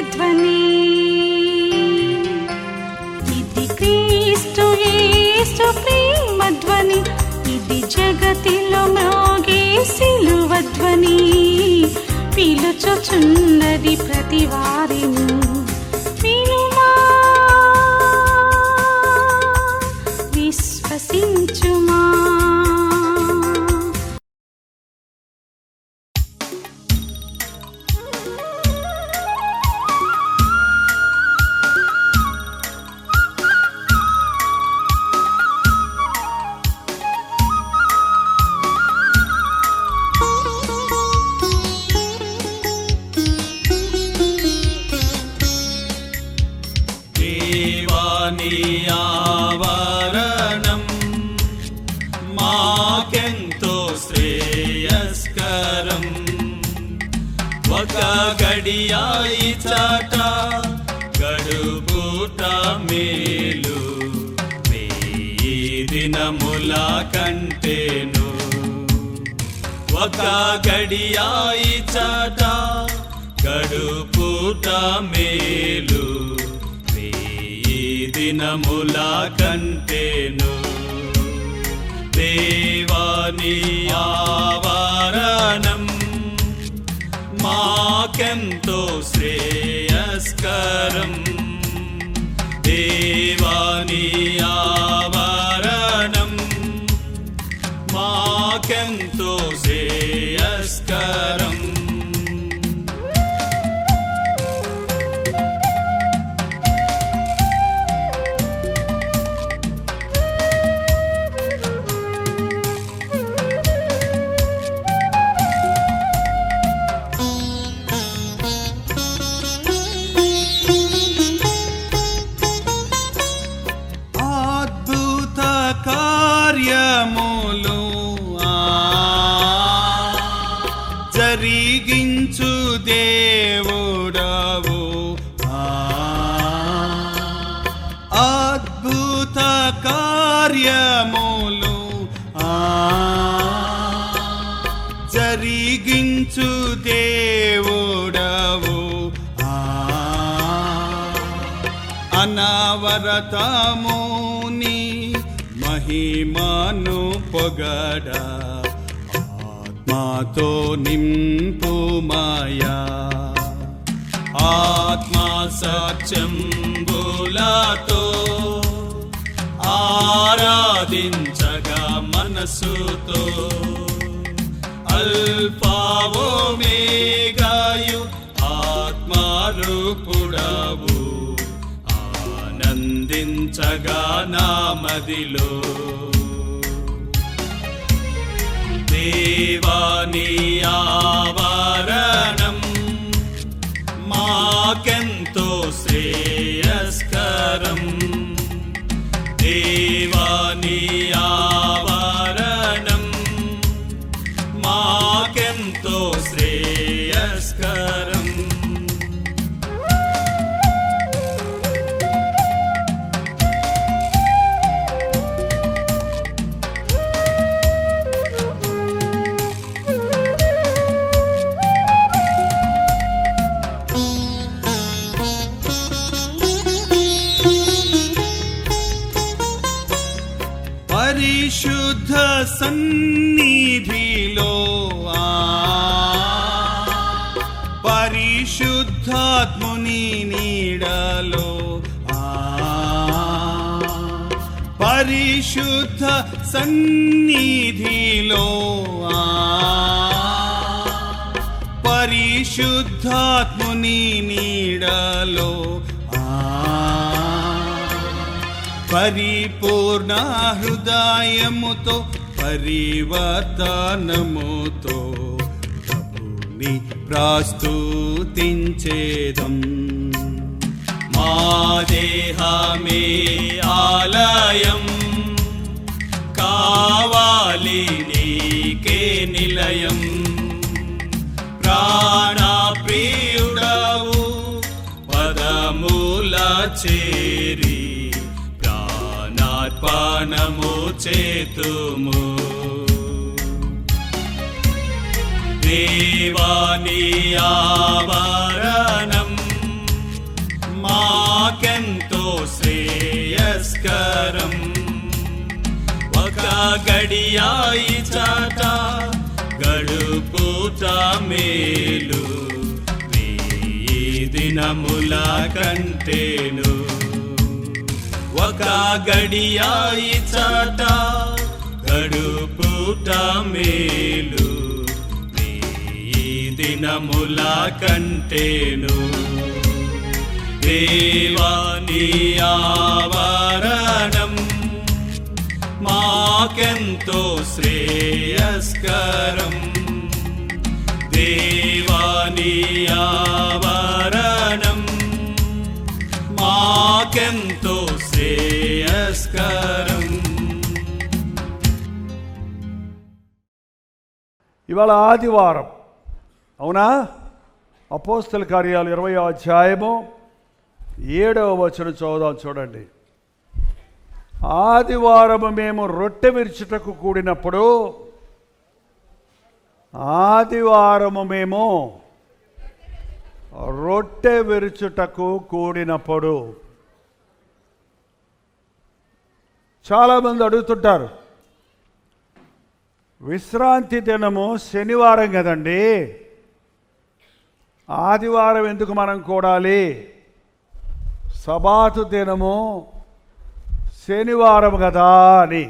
ప్రతిధ్వని. ఇది క్రీస్తు యేసు ప్రేమ ధ్వని, ఇది జగతిలో మ్రోగే సిలువ ధ్వని. పిలుచుచున్నది ప్రతి వారిని, వినుమా విశ్వసించుమా. ఆవరణం మాకెంతో శ్రేయస్కరం. ఒక గడియాయి చాట గడుపుట మేలు, వెయ్యి దినముల కంటేను. ఒక గడియాయి చాట గడుపుట మేలు, దినముల కంటేను. దేవాని ఆవరణం మాకెంతో శ్రేయస్కరం. దేవాని ఆవరణం మాకెంతో శ్రేయస్కరం. కార్యములు జరిగించు దేవుడవు, అద్భుత కార్యములు జరిగించు దేవుడవు. అనవరతముని మహిమను పొగడా, ఆత్మతో నింపుమయా. ఆత్మ సత్యంబులతో ఆరాధించగా మనసుతో, అల్ఫావో మేఘాయు ఆత్మారూపుడవు, ఆనందించగా నామదిలో. దేవాని ఆవరణం మాకెంతో శ్రేయస్కరం. దేవాని ఆవరణం మాకెంతో శ్రేయస్కరం. పరిశుద్ధ సన్నిధిలో పరిశుద్ధాత్ముని నీడలో, పరిశుద్ధ సన్నిధిలో పరిశుద్ధాత్ముని నీడలో, పరిపూర్ణ హృదయముతో పరివర్తనముతో ప్రభుని ప్రస్తుతించేదం. మా దేహమే ఆలయం కావాలి నీకే నిలయం. ప్రాణప్రియుడవు పదముల చేరి ప్రాణార్పణము చేతుము. దేవాని ఆవరణం శ్రేయస్కరం. ఒక గడియాయి చాట గడుపుట మేలు, వెయ్యి దినముల కంటేను. ఒక గడియాయి చాట గడుపుట మేలు, వెయ్యి దినముల కంటేను. దేవాని ఆవరణం మాకెంతో శ్రేయస్కరం. దేవాని ఆవరణం మాకెంతో శ్రేయస్కరం. ఇవాళ ఆదివారం, అవునా? అపోస్తల కార్యాలు 20వ అధ్యాయము 7వ వచనం చదువుదాం, చూడండి. ఆదివారము మేము రొట్టె విరుచుటకు కూడినప్పుడు, ఆదివారము మేము రొట్టె విరుచుటకు కూడినప్పుడు. చాలామంది అడుగుతుంటారు, విశ్రాంతి దినము శనివారం కదండి, ఆదివారం ఎందుకు మనం కూడాలి? సబాతు దినము శనివారం కదా అని.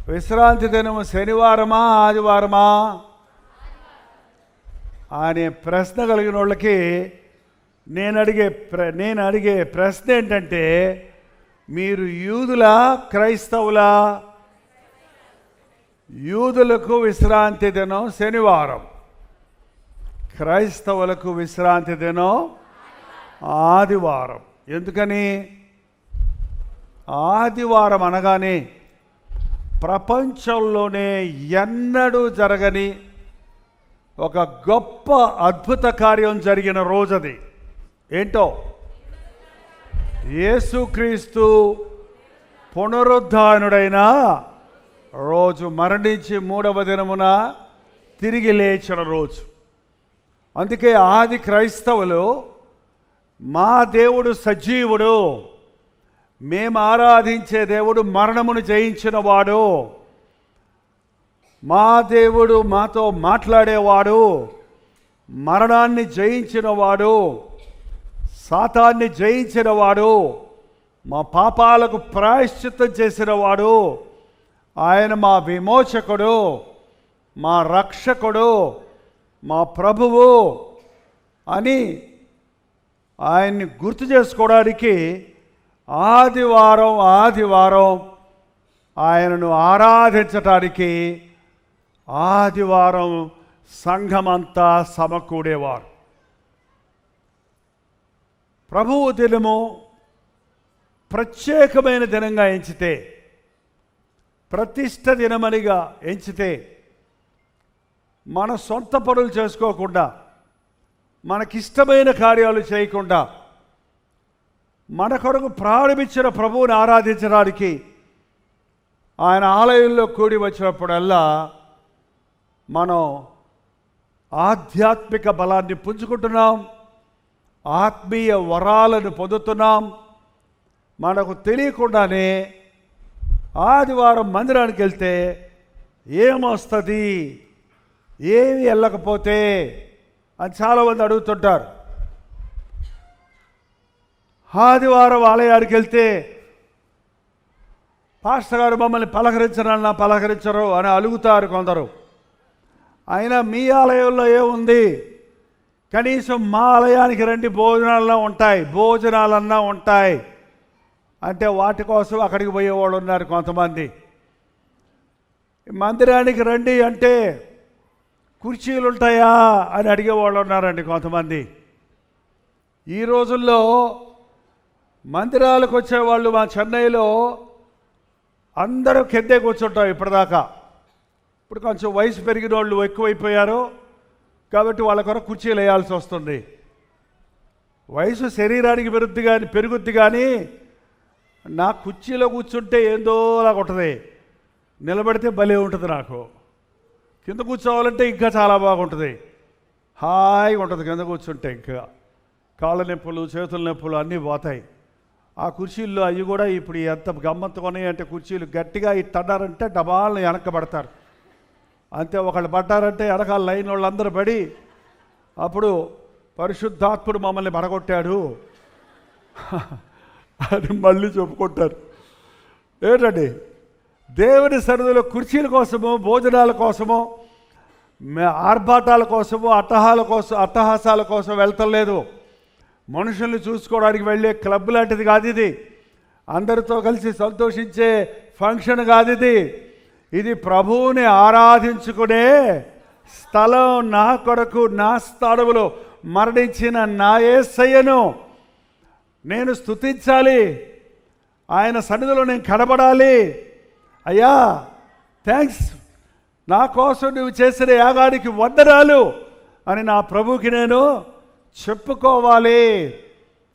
విశ్రాంతి దినము శనివారమా ఆదివారమా అనే ప్రశ్న కలిగిన వాళ్ళకి నేను అడిగే ప్రశ్న ఏంటంటే, మీరు యూదులా క్రైస్తవులా? యూదులకు విశ్రాంతి దినం శనివారం, క్రైస్తవులకు విశ్రాంతి దినం ఆదివారం. ఎందుకని? ఆదివారం అనగానే ప్రపంచంలోనే ఎన్నడూ జరగని ఒక గొప్ప అద్భుత కార్యం జరిగిన రోజది. ఏంటో? యేసుక్రీస్తు పునరుద్ధానుడైన రోజు, మరణించి 3వ దినమున తిరిగి లేచిన రోజు. అందుకే ఆది క్రైస్తవులు మా దేవుడు సజీవుడు, మేము ఆరాధించే దేవుడు మరణమును జయించిన వాడు, మా దేవుడు మాతో మాట్లాడేవాడు, మరణాన్ని జయించినవాడు, సాతాన్ని జయించినవాడు, మా పాపాలకు ప్రాయశ్చిత్తం చేసినవాడు, ఆయన మా విమోచకుడు, మా రక్షకుడు, మా ప్రభువు అని ఆయన్ని గుర్తు చేసుకోవడానికి ఆదివారం ఆయనను ఆరాధించటానికి ఆదివారం సంఘమంతా సమకూడేవారు. ప్రభువు దినము ప్రత్యేకమైన దినంగా ఎంచితే, ప్రతిష్ఠ దినమనిగా ఎంచితే, మన సొంత పనులు చేసుకోకుండా, మనకిష్టమైన కార్యాలు చేయకుండా, మన కొరకు ప్రారంభించిన ప్రభువుని ఆరాధించడానికి ఆయన ఆలయంలో కూడి వచ్చినప్పుడల్లా మనం ఆధ్యాత్మిక బలాన్ని పుంజుకుంటున్నాం, ఆత్మీయ వరాలను పొందుతున్నాం. మనకు తెలియకుండానే ఆదివారం మందిరానికి వెళ్తే ఏమొస్తుంది, ఏమి వెళ్ళకపోతే అని చాలామంది అడుగుతుంటారు. ఆదివారం ఆలయానికి వెళ్తే పాస్టర్ గారు మమ్మల్ని పలకరించరన్నా పలకరించరు అని అలుగుతారు కొందరు. అయినా మీ ఆలయంలో ఏముంది? కనీసం మా ఆలయానికి రండి, భోజనాలన్నా ఉంటాయి అంటే వాటి కోసం అక్కడికి పోయేవాళ్ళు ఉన్నారు కొంతమంది. మందిరానికి రండి అంటే కుర్చీలు ఉంటాయా అని అడిగేవాళ్ళు ఉన్నారండి కొంతమంది. ఈ రోజుల్లో మందిరాలకు వచ్చేవాళ్ళు మా చెన్నైలో అందరూ కిందే కూర్చుంటాం ఇప్పటిదాకా. ఇప్పుడు కొంచెం వయసు పెరిగిన వాళ్ళు ఎక్కువైపోయారు కాబట్టి వాళ్ళ కొరకు కుర్చీలు వేయాల్సి వస్తుంది. వయసు శరీరానికి పెరుగుద్ది కానీ నా కుర్చీలో కూర్చుంటే ఏందోలాగా ఉంటుంది, నిలబడితే భలే ఉంటుంది. నాకు కింద కూర్చోవాలంటే ఇంకా చాలా బాగుంటుంది, హాయిగా ఉంటుంది కింద కూర్చుంటే. ఇంకా కాళ్ళ నొప్పులు చేతుల నొప్పులు అన్నీ పోతాయి. ఆ కుర్చీల్లో అవి కూడా ఇప్పుడు ఎంత గమ్మత్తుగా ఉన్నాయి అంటే, కుర్చీలు గట్టిగా ఇట్టన్నారంటే డబాలను వెనక్కబడతారు. అంతే, ఒకళ్ళు పడ్డారంటే వెనకాల లైన్ వాళ్ళందరూ పడి, అప్పుడు పరిశుద్ధాత్ముడు మమ్మల్ని పడగొట్టాడు అని మళ్ళీ చెప్పుకుంటారు. ఏంటండి, దేవుని సన్నిధిలో కుర్చీల కోసమో, భోజనాల కోసమో, ఆర్భాటాల కోసమో, అట్టహాసాల కోసం వెళ్తాం లేదు. మనుషుల్ని చూసుకోవడానికి వెళ్ళే క్లబ్ లాంటిది కాదు ఇది. అందరితో కలిసి సంతోషించే ఫంక్షన్ కాదు ఇది. ఇది ప్రభువుని ఆరాధించుకునే స్థలం. నా కొరకు నా స్థానములో మరణించిన నా యేసయ్యను నేను స్తుతించాలి, ఆయన సన్నిధిలో నేను కనబడాలి. అయ్యా థ్యాంక్స్, నా కోసం నువ్వు చేసిన యాగానికి వందనాలు అని నా ప్రభువుకి నేను చెప్పుకోవాలి.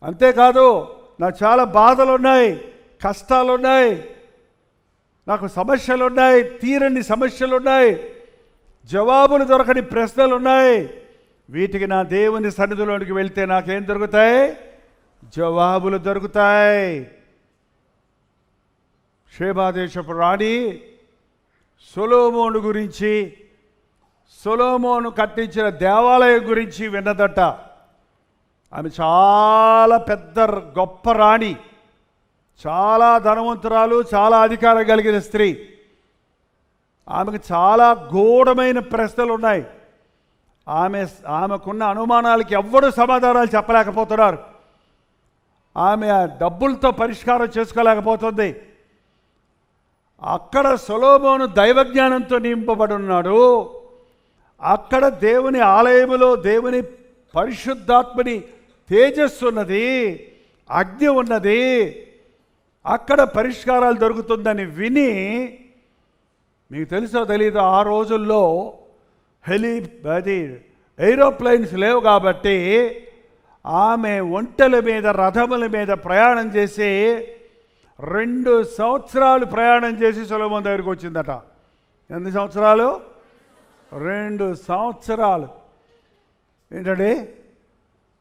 అంతేకాదు, నాకు చాలా బాధలు ఉన్నాయి, కష్టాలు ఉన్నాయి, నాకు సమస్యలు ఉన్నాయి, తీరని సమస్యలు ఉన్నాయి, జవాబులు దొరకని ప్రశ్నలు ఉన్నాయి. వీటికి నా దేవుని సన్నిధిలోనికి వెళ్తే నాకేం దొరుకుతాయి? జవాబులు దొరుకుతాయి. షేబా దేశపు రాణి సొలొమోను గురించి, సొలొమోను కట్టించిన దేవాలయం గురించి విన్నదట. ఆమె చాలా పెద్ద గొప్ప రాణి, చాలా ధనవంతురాలు, చాలా అధికారం కలిగిన స్త్రీ. ఆమెకు చాలా గూఢమైన ప్రశ్నలు ఉన్నాయి. ఆమెకున్న అనుమానాలకి ఎవ్వరూ సమాధానాలు చెప్పలేకపోతున్నారు. ఆమె డబ్బులతో పరిష్కారం చేసుకోలేకపోతుంది. అక్కడ సొలొమోను దైవజ్ఞానంతో నింపబడి ఉన్నాడు. అక్కడ దేవుని ఆలయములో దేవుని పరిశుద్ధాత్మని తేజస్సు ఉన్నది, అగ్ని ఉన్నది, అక్కడ పరిష్కారాలు దొరుకుతుందని విని, మీకు తెలుసో తెలీదు, ఆ రోజుల్లో ఏరోప్లైన్స్ లేవు కాబట్టి ఆమె ఒంటెల మీద, రథముల మీద ప్రయాణం చేసి 2 సంవత్సరాలు ప్రయాణం చేసి సొలొమోను దగ్గరికి వచ్చిందట. ఎన్ని సంవత్సరాలు? 2 సంవత్సరాలు. ఏంటండి,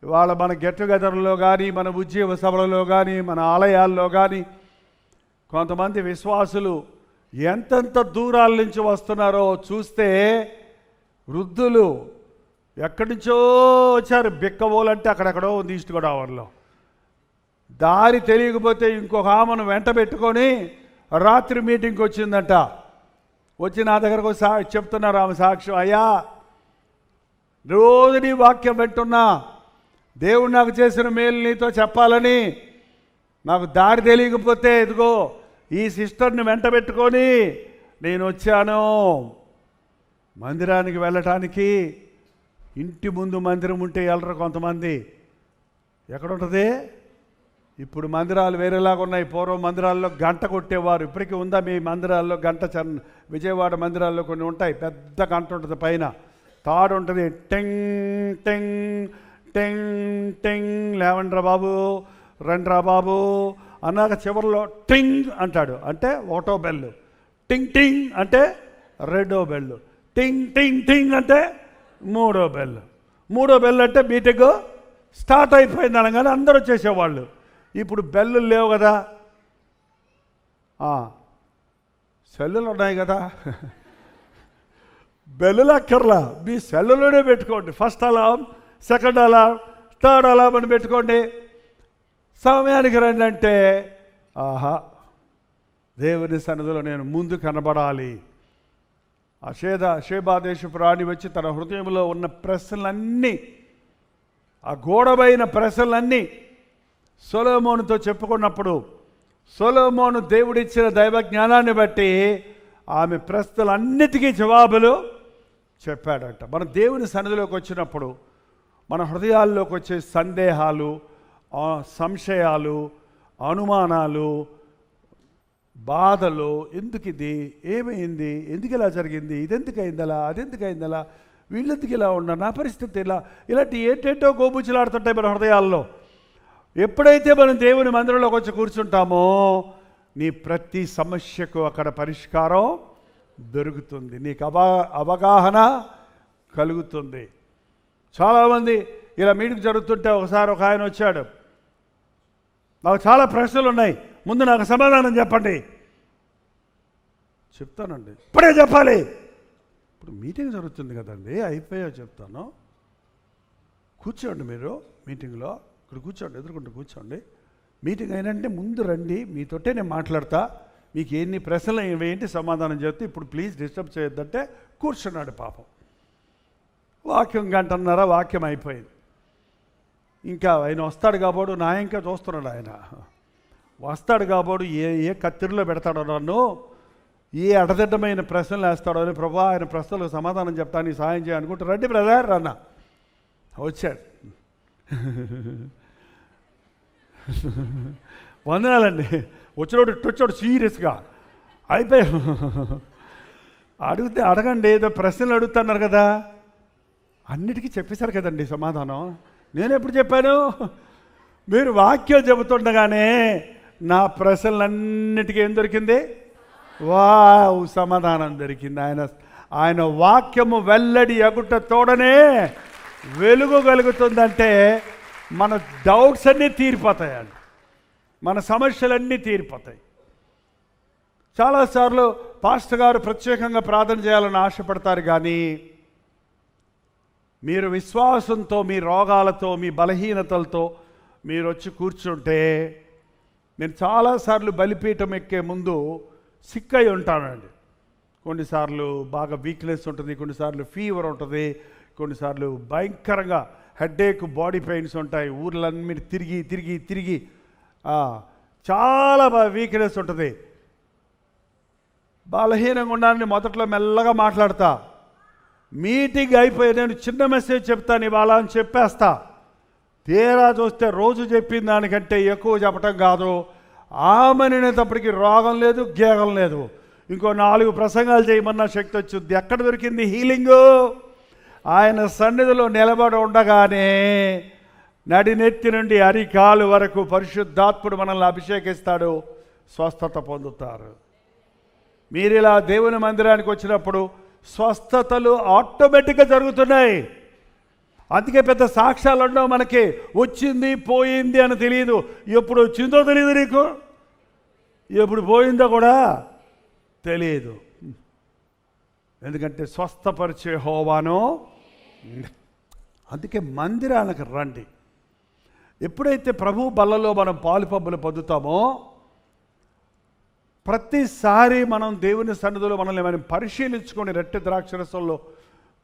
ఇవాళ మన గెట్ టుగెదర్లో కానీ, మన ఉద్యోగ సభలలో కానీ, మన ఆలయాల్లో కానీ కొంతమంది విశ్వాసులు ఎంతెంత దూరాల నుంచి వస్తున్నారో చూస్తే, వృద్ధులు ఎక్కడి నుంచో వచ్చారు. బిక్కబోలంటే అక్కడెక్కడో ఉంది ఈస్ట్ గోదావరిలో. దారి తెలియకపోతే ఇంకొక ఆమెను వెంట పెట్టుకొని రాత్రి మీటింగ్కి వచ్చిందంట. వచ్చి నా దగ్గరకు చెప్తున్నారు ఆమె సాక్ష్యం. అయ్యా, రోజు నీ వాక్యం వింటున్నా, దేవుడు నాకు చేసిన మేలు నీతో చెప్పాలని, నాకు దారి తెలియకపోతే ఇదిగో ఈ సిస్టర్ని వెంట పెట్టుకొని నేను వచ్చాను. మందిరానికి వెళ్ళటానికి ఇంటి ముందు మందిరం ఉంటే వెళ్ళరు కొంతమంది. ఎక్కడుంటుంది? ఇప్పుడు మందిరాలు వేరేలాగా ఉన్నాయి. పూర్వం మందిరాల్లో గంట కొట్టేవారు. ఇప్పటికీ ఉందా మీ మందిరాల్లో గంట? విజయవాడ మందిరాల్లో కొన్ని ఉంటాయి, పెద్ద గంట ఉంటుంది, పైన తాడు ఉంటుంది. టెంగ్ టెంగ్ టెంగ్ టెంగ్, లేవండ్రా బాబు, రండ్రా బాబు అన్నాక చివరిలో టింగ్ అంటాడు, అంటే ఒకటో బెల్లు. టింగ్ టింగ్ అంటే రెండో బెల్లు. టింగ్ టింగ్ టింగ్ అంటే మూడో బెల్లు. మూడో బెల్లు అంటే మీటింగ్ స్టార్ట్ అయిపోయింది అనగానే అందరూ వచ్చేసేవాళ్ళు. ఇప్పుడు బెల్లు లేవు కదా, సెల్లులు ఉన్నాయి కదా, బెల్లులు అక్కర్లా, మీ సెల్లులోనే పెట్టుకోండి. ఫస్ట్ అలాం, సెకండ్ అలాం, థర్డ్ అలాం అని పెట్టుకోండి. సమయానికి రండి అంటే, ఆహా, దేవుని సన్నిధిలో నేను ముందు కనబడాలి. ఆ షేబా దేశపు రాణి వచ్చి తన హృదయంలో ఉన్న ప్రశ్నలన్నీ, ఆ గూఢమైన ప్రశ్నలన్నీ సొలొమోనుతో చెప్పుకున్నప్పుడు, సొలొమోను దేవుడిచ్చిన దైవ జ్ఞానాన్ని బట్టి ఆమె ప్రశ్నలన్నిటికీ జవాబులు చెప్పాడంట. మన దేవుని సన్నిధిలోకి వచ్చినప్పుడు మన హృదయాల్లోకి వచ్చే సందేహాలు, సంశయాలు, అనుమానాలు, బాధలు, ఎందుకు ఇది, ఏమైంది, ఎందుకు ఇలా జరిగింది, ఇదెందుకు అయిందలా, అదెందుకు అయిందలా, వీళ్ళెందుకు ఇలా ఉన్నారు, నా పరిస్థితి ఇలా, ఇలాంటి ఏంటేంటో గోబుచ్చులాడుతుంటాయి మన హృదయాల్లో. ఎప్పుడైతే మనం దేవుని మందిరంలోకి వచ్చి కూర్చుంటామో నీ ప్రతి సమస్యకు అక్కడ పరిష్కారం దొరుకుతుంది, నీకు అవగాహన కలుగుతుంది. చాలామంది ఇలా మీటింగ్ జరుగుతుంటే ఒకసారి ఒక ఆయన వచ్చాడు. నాకు చాలా ప్రశ్నలు ఉన్నాయి, ముందు నాకు సమాధానం చెప్పండి. చెప్తానండి, ఇప్పుడే చెప్పాలి. ఇప్పుడు మీటింగ్ జరుగుతుంది కదండి, అయిపోయా చెప్తాను. కూర్చోండి, మీరు మీటింగ్లో ఇక్కడ కూర్చోండి, ఎదురుకుంటూ కూర్చోండి. మీటింగ్ అయినంటే ముందు రండి, మీతోటే నేను మాట్లాడతా. మీకు ఎన్ని ప్రశ్నలు ఏంటి సమాధానం చెప్తే, ఇప్పుడు ప్లీజ్ డిస్టర్బ్ చేయొద్దంటే కూర్చున్నాడు పాపం. వాక్యం గంటన్నర వాక్యం అయిపోయింది. ఇంకా ఆయన వస్తాడు కాబోడు, నా ఇంకా చూస్తున్నాడు. ఆయన వస్తాడు కాబోడు ఏ కత్తిరిలో పెడతాడో నన్ను, ఏ అడదిడ్డమైన ప్రశ్నలు వేస్తాడో అని, ప్రభా ఆయన ప్రశ్నలకు సమాధానం చెప్తాను, సాయం చేయనుకుంటే, రండి బ్రదర్ అన్న. వచ్చాడు. వందనాలండి. వచ్చాడు సీరియస్గా. అయిపోయా. అడగండి, ఏదో ప్రశ్నలు అడుగుతున్నారు కదా, అన్నిటికీ చెప్పేశారు కదండి సమాధానం. నేను ఎప్పుడు చెప్పాను? మీరు వాక్యం చెబుతుండగానే నా ప్రశ్నలన్నిటికీ ఏం దొరికింది? సమాధానం దొరికింది. ఆయన వాక్యము వెల్లడి ఎగుట తోడనే వెలుగు కలుగుతుందంటే మన డౌట్స్ అన్నీ తీరిపోతాయండి, మన సమస్యలన్నీ తీరిపోతాయి. చాలాసార్లు పాస్టర్ గారు ప్రత్యేకంగా ప్రార్థన చేయాలని ఆశపడతారు, కానీ మీరు విశ్వాసంతో మీ రోగాలతో మీ బలహీనతలతో మీరు వచ్చి కూర్చుంటే, నేను చాలాసార్లు బలిపీఠం ఎక్కే ముందు సిక్ అయి ఉంటానండి. కొన్నిసార్లు బాగా వీక్నెస్ ఉంటుంది, కొన్నిసార్లు ఫీవర్ ఉంటుంది, కొన్నిసార్లు భయంకరంగా హెడేక్, బాడీ పెయిన్స్ ఉంటాయి. ఊర్లన్నీ తిరిగి తిరిగి తిరిగి చాలా బాగా వీక్నెస్ ఉంటుంది. బలహీనంగా ఉండాలని మొదట్లో మెల్లగా మాట్లాడతా. మీటింగ్ అయిపోయి నేను చిన్న మెసేజ్ చెప్తాను ఇవాళ అని చెప్పేస్తా. తీరా చూస్తే రోజు చెప్పిన దానికంటే ఎక్కువ చెప్పటం కాదు, ఆమెనేటప్పటికి రోగం లేదు, గేగం లేదు. ఇంకో 4 ప్రసంగాలు చేయమన్నా శక్తి వచ్చింది. ఎక్కడ దొరికింది హీలింగు? ఆయన సన్నిధిలో నిలబడి ఉండగానే నడినెత్తి నుండి అరికాలు వరకు పరిశుద్ధాత్ముడు మనల్ని అభిషేకిస్తాడు, స్వస్థత పొందుతారు. మీరు ఇలా దేవుని మందిరానికి వచ్చినప్పుడు స్వస్థతలు ఆటోమేటిక్గా జరుగుతున్నాయి. అందుకే పెద్ద సాక్ష్యాలు ఉండవు మనకి. వచ్చింది పోయింది అని తెలియదు. ఎప్పుడు వచ్చిందో తెలియదు నీకు, ఎప్పుడు పోయిందో కూడా తెలియదు. ఎందుకంటే స్వస్థపరిచే యెహోవాను. అందుకే మందిరానికి రండి. ఎప్పుడైతే ప్రభు బల్లలో మనం పాలు పంపులు పొందుతామో, ప్రతిసారి మనం దేవుని సన్నిధిలో మనల్ని మనం పరిశీలించుకొని రెట్టె ద్రాక్షరసంలో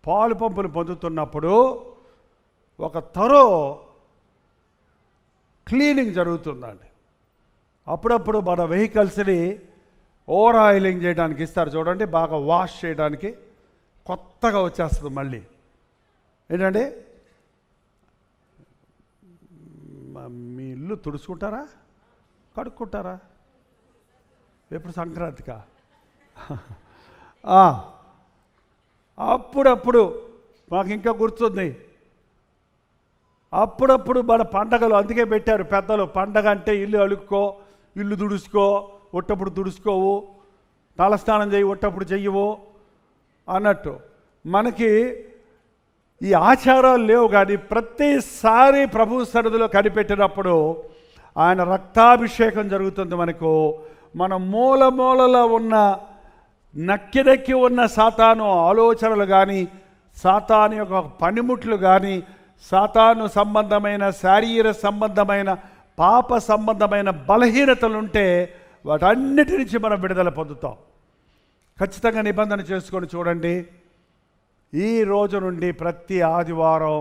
పాలు పంపులు పొందుతున్నప్పుడు ఒక తరో క్లీనింగ్ జరుగుతుందండి. అప్పుడప్పుడు మన వెహికల్స్ని ఓవర్ ఆయిలింగ్ చేయడానికి ఇస్తారు చూడండి, బాగా వాష్ చేయడానికి. కొత్తగా వచ్చేస్తుంది మళ్ళీ. ఏంటండి, మీ ఇల్లు తుడుచుకుంటారా, కడుక్కుంటారా? ఎప్పుడు సంక్రాంతికా? అప్పుడప్పుడు మాకు ఇంకా గుర్తుంది. అప్పుడప్పుడు మన పండగలు అందుకే పెట్టారు పెద్దలు. పండగ అంటే ఇల్లు అలుక్కో, ఇల్లు తుడుచుకో, ఒట్టప్పుడు తుడుచుకోవు, తలస్నానం చేయి, ఒట్టప్పుడు చెయ్యవు అన్నట్టు. మనకి ఈ ఆచారాలు లేవు, కానీ ప్రతిసారి ప్రభు సన్నిధిలో కనిపెట్టినప్పుడు ఆయన రక్తాభిషేకం జరుగుతుంది మనకు. మన మూలలో ఉన్న నక్కి ఉన్న సాతాను ఆలోచనలు కానీ, సాతాను యొక్క పనిముట్లు కానీ, సాతాను సంబంధమైన శారీర సంబంధమైన పాప సంబంధమైన బలహీనతలుంటే వాటన్నిటి నుంచి మనం విడుదల పొందుతాం. ఖచ్చితంగా నిబంధన చేసుకొని చూడండి. ఈ రోజు నుండి ప్రతి ఆదివారం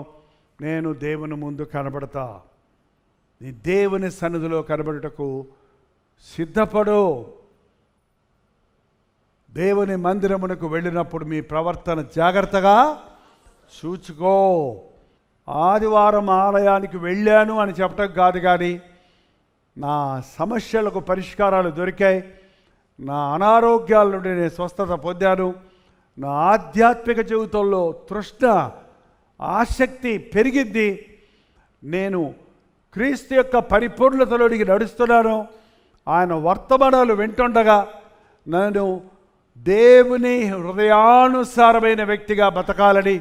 నేను దేవుని ముందు కనబడతా. నీ దేవుని సన్నిధిలో కనబడుటకు సిద్ధపడు. దేవుని మందిరమునకు వెళ్ళినప్పుడు మీ ప్రవర్తన జాగ్రత్తగా చూచుకో. ఆదివారం ఆలయానికి వెళ్ళాను అని చెప్పటం కాదు, కానీ నా సమస్యలకు పరిష్కారాలు దొరికాయి, నా అనారోగ్యాల నుండి నేను స్వస్థత పొందాను, నా ఆధ్యాత్మిక జీవితంలో తృష్ణ ఆసక్తి పెరిగింది, నేను క్రీస్తు యొక్క పరిపూర్ణతలోనికి నడుస్తున్నాను, ఆయన వర్తమానాలు వింటుండగా నేను దేవుని హృదయానుసారమైన వ్యక్తిగా బతకాలని,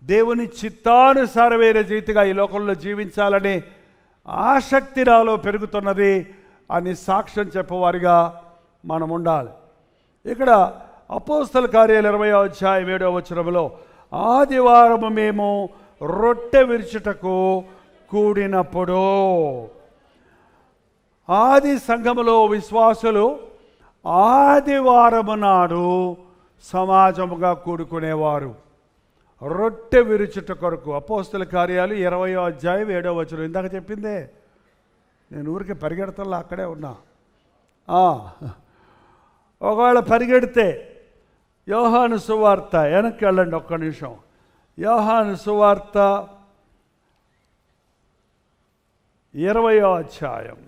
దేవుని చిత్తానుసారమైన రీతిగా ఈ లోకంలో జీవించాలని ఆసక్తి నాలో పెరుగుతున్నది అని సాక్ష్యం చెప్పేవారిగా మనం ఉండాలి. ఇక్కడ అపోస్తల కార్యాలు 20వ అధ్యాయం 7వ వచనంలో ఆదివారము మేము రొట్టె విరుచుటకు కూడినప్పుడు, ఆది సంఘములో విశ్వాసులు ఆదివారము నాడు సమాజముగా కూడుకునేవారు రొట్టె విరుచుట కొరకు. అపోస్తల కార్యాలు 20వ అధ్యాయం 7వ వచనం. ఇందాక చెప్పిందే, నేను ఊరికి పరిగెడతల్లో అక్కడే ఉన్నా. ఒకవేళ పరిగెడితే యోహాను సువార్త, వెనక్కి వెళ్ళండి ఒక్క నిమిషం. యోహాను సువార్త 20వ అధ్యాయం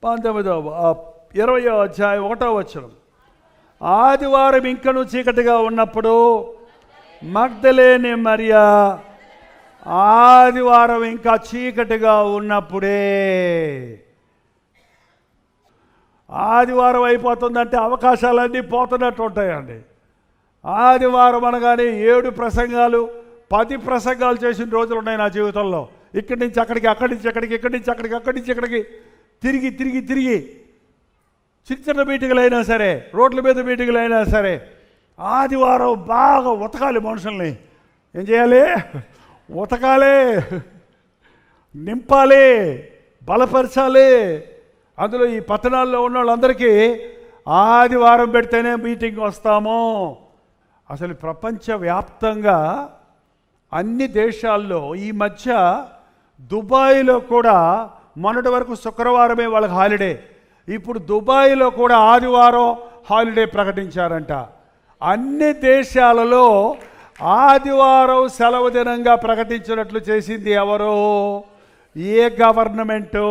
20వ అధ్యాయం 1వ వచనం. ఆదివారం ఇంకను చీకటిగా ఉన్నప్పుడు మగ్దలేని మరియా, ఆదివారం ఇంకా చీకటిగా ఉన్నప్పుడే, ఆదివారం అయిపోతుందంటే అవకాశాలన్నీ పోతున్నట్టు ఉంటాయండి. ఆదివారం అనగానే 7 ప్రసంగాలు 10 ప్రసంగాలు చేసిన రోజులు ఉన్నాయి నా జీవితంలో. ఇక్కడి నుంచి అక్కడికి, అక్కడి నుంచి అక్కడికి, ఇక్కడి నుంచి అక్కడికి, అక్కడి నుంచి ఇక్కడికి తిరిగి తిరిగి తిరిగి చిన్న చిన్న మీటింగులు అయినా సరే, రోడ్ల మీద మీటింగులు అయినా సరే, ఆదివారం బాగా ఉతకాలి. మనుషుల్ని ఏం చేయాలి? ఉతకాలి, నింపాలి, బలపరచాలి. అందులో ఈ పట్టణాల్లో ఉన్న వాళ్ళందరికీ ఆదివారం పెడితేనే మీటింగ్ వస్తాము. అసలు ప్రపంచవ్యాప్తంగా అన్ని దేశాల్లో ఈ మధ్య దుబాయ్లో కూడా మొన్నటి వరకు శుక్రవారమే వాళ్ళకి హాలిడే, ఇప్పుడు దుబాయ్లో కూడా ఆదివారం హాలిడే ప్రకటించారంట. అన్ని దేశాలలో ఆదివారం సెలవు దినంగా ప్రకటించినట్లు చేసింది ఎవరు? ఏ గవర్నమెంటు,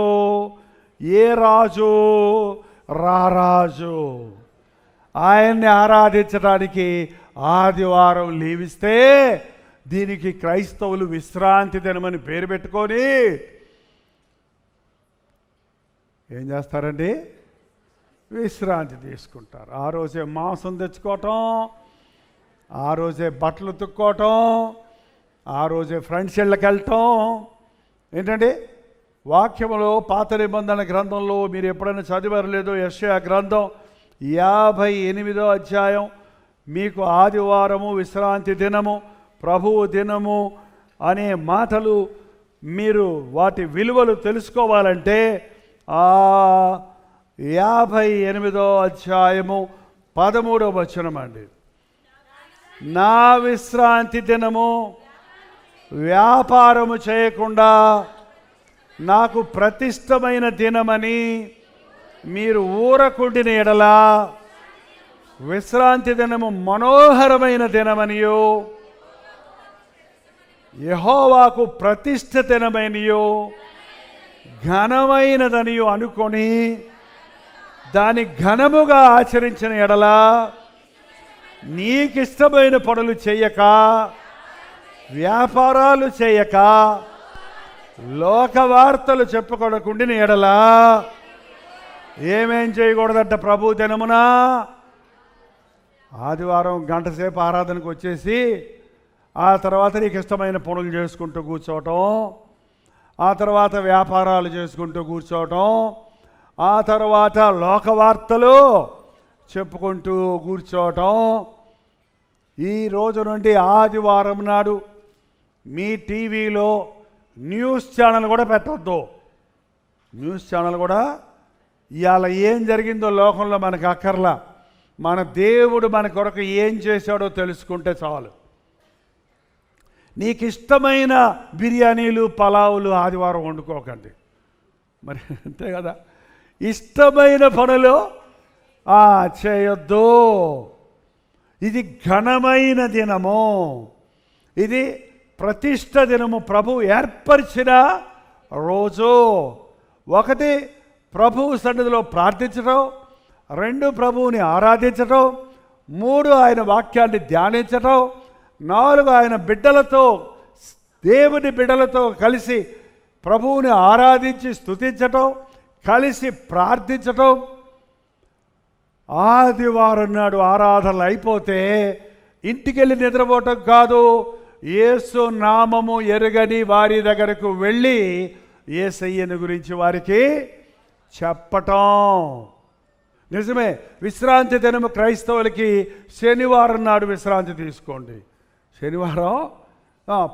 ఏ రాజు? రారాజు. ఆయన్ని ఆరాధించడానికి ఆదివారం లీవ్ ఇస్తే దీనికి క్రైస్తవులు విశ్రాంతి దినమని పేరు పెట్టుకొని ఏం చేస్తారండి? విశ్రాంతి తీసుకుంటారు. ఆ రోజే మాంసం తెచ్చుకోవటం, ఆ రోజే బట్టలు ఉతుక్కోవటం, ఆ రోజే ఫ్రెండ్స్ ఇళ్ళకి వెళ్ళటం. ఏంటండి? వాక్యంలో పాత నిబంధన గ్రంథంలో మీరు ఎప్పుడైనా చదివారు లేదో, యెషయా గ్రంథం 58వ అధ్యాయం, మీకు ఆదివారము విశ్రాంతి దినము, ప్రభువు దినము అనే మాటలు మీరు వాటి విలువలు తెలుసుకోవాలంటే 58వ అధ్యాయము 13వ వచనం అండి. నా విశ్రాంతి దినము వ్యాపారము చేయకుండా నాకు ప్రతిష్టమైన దినమని మీరు ఊరకుండిన ఎడల, విశ్రాంతి దినము మనోహరమైన దినమనియో, యెహోవాకు ప్రతిష్ఠితమైనయో ఘనమైనదనియో అనుకొని దాని ఘనముగా ఆచరించిన ఎడల, నీకిష్టమైన పనులు చేయక, వ్యాపారాలు చేయక, లోక వార్తలు చెప్పుకోకుండిన ఎడల ఏమేం చేయకూడదంట ప్రభు దినమున? ఆదివారం గంట సేపు ఆరాధనకు వచ్చేసి ఆ తర్వాత నీకు ఇష్టమైన పనులు చేసుకుంటూ కూర్చోవటం, ఆ తర్వాత వ్యాపారాలు చేసుకుంటూ కూర్చోవటం, ఆ తర్వాత లోకవార్తలు చెప్పుకుంటూ కూర్చోవటం. ఈ రోజు నుండి ఆదివారం నాడు మీ టీవీలో న్యూస్ ఛానల్ కూడా పెట్టొద్దు. న్యూస్ ఛానల్ కూడా ఇవాళ ఏం జరిగిందో లోకంలో మనకు అక్కర్లా. మన దేవుడు మన కొరకు ఏం చేశాడో తెలుసుకుంటే చాలు. నీకు ఇష్టమైన బిర్యానీలు, పలావులు ఆదివారం వండుకోకండి. మరి అంతే కదా, ఇష్టమైన పనులు చేయొద్దు. ఇది ఘనమైన దినము, ఇది ప్రతిష్ట దినము, ప్రభు ఏర్పరిచిన రోజు. 1 ప్రభువు సన్నిధిలో ప్రార్థించడం, 2 ప్రభువుని ఆరాధించటం, 3 ఆయన వాక్యాన్ని ధ్యానించటం, 4 ఆయన బిడ్డలతో, దేవుని బిడ్డలతో కలిసి ప్రభువుని ఆరాధించి స్తుతించటం, కలిసి ప్రార్థించటం. ఆదివారం నాడు ఆరాధనలు అయిపోతే ఇంటికి వెళ్ళి నిద్రపోవటం కాదు, యేసు నామము ఎరుగని వారి దగ్గరకు వెళ్ళి యేసయ్యను గురించి వారికి చెప్పటం. నిజమే, విశ్రాంతి దినము క్రైస్తవులకి శనివారం నాడు విశ్రాంతి తీసుకోండి. శనివారం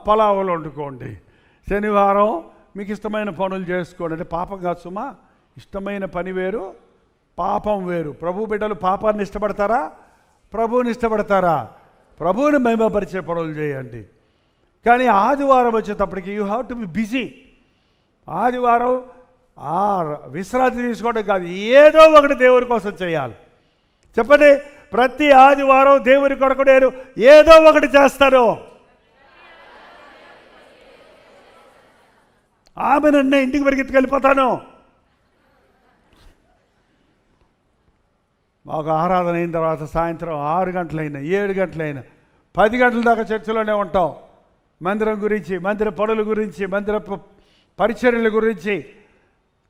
పలావులు వండుకోండి. శనివారం మీకు ఇష్టమైన పనులు చేసుకోండి. అంటే పాపం కాదు సుమా, ఇష్టమైన పని వేరు, పాపం వేరు. ప్రభు బిడ్డలు పాపాన్ని ఇష్టపడతారా, ప్రభువుని ఇష్టపడతారా? ప్రభువుని మహిమపరిచే పనులు చేయండి. కానీ ఆదివారం వచ్చేటప్పటికి you have to be busy. ఆదివారం విశ్రాంతి తీసుకోవడం కాదు, ఏదో ఒకటి దేవుడి కోసం చేయాలి. చెప్పండి, ప్రతి ఆదివారం దేవుడి కొరకు నేను ఏదో ఒకటి చేస్తాను. ఆమె నన్ను ఇంటికి పరిగెత్తుకెళ్ళిపోతాను. మాకు ఆరాధన అయిన తర్వాత సాయంత్రం 6 గంటలైనా 7 గంటలైనా 10 గంటల దాకా చర్చిలోనే ఉంటాం. మందిరం గురించి, మందిర పనుల గురించి, మందిర పరిచర్యల గురించి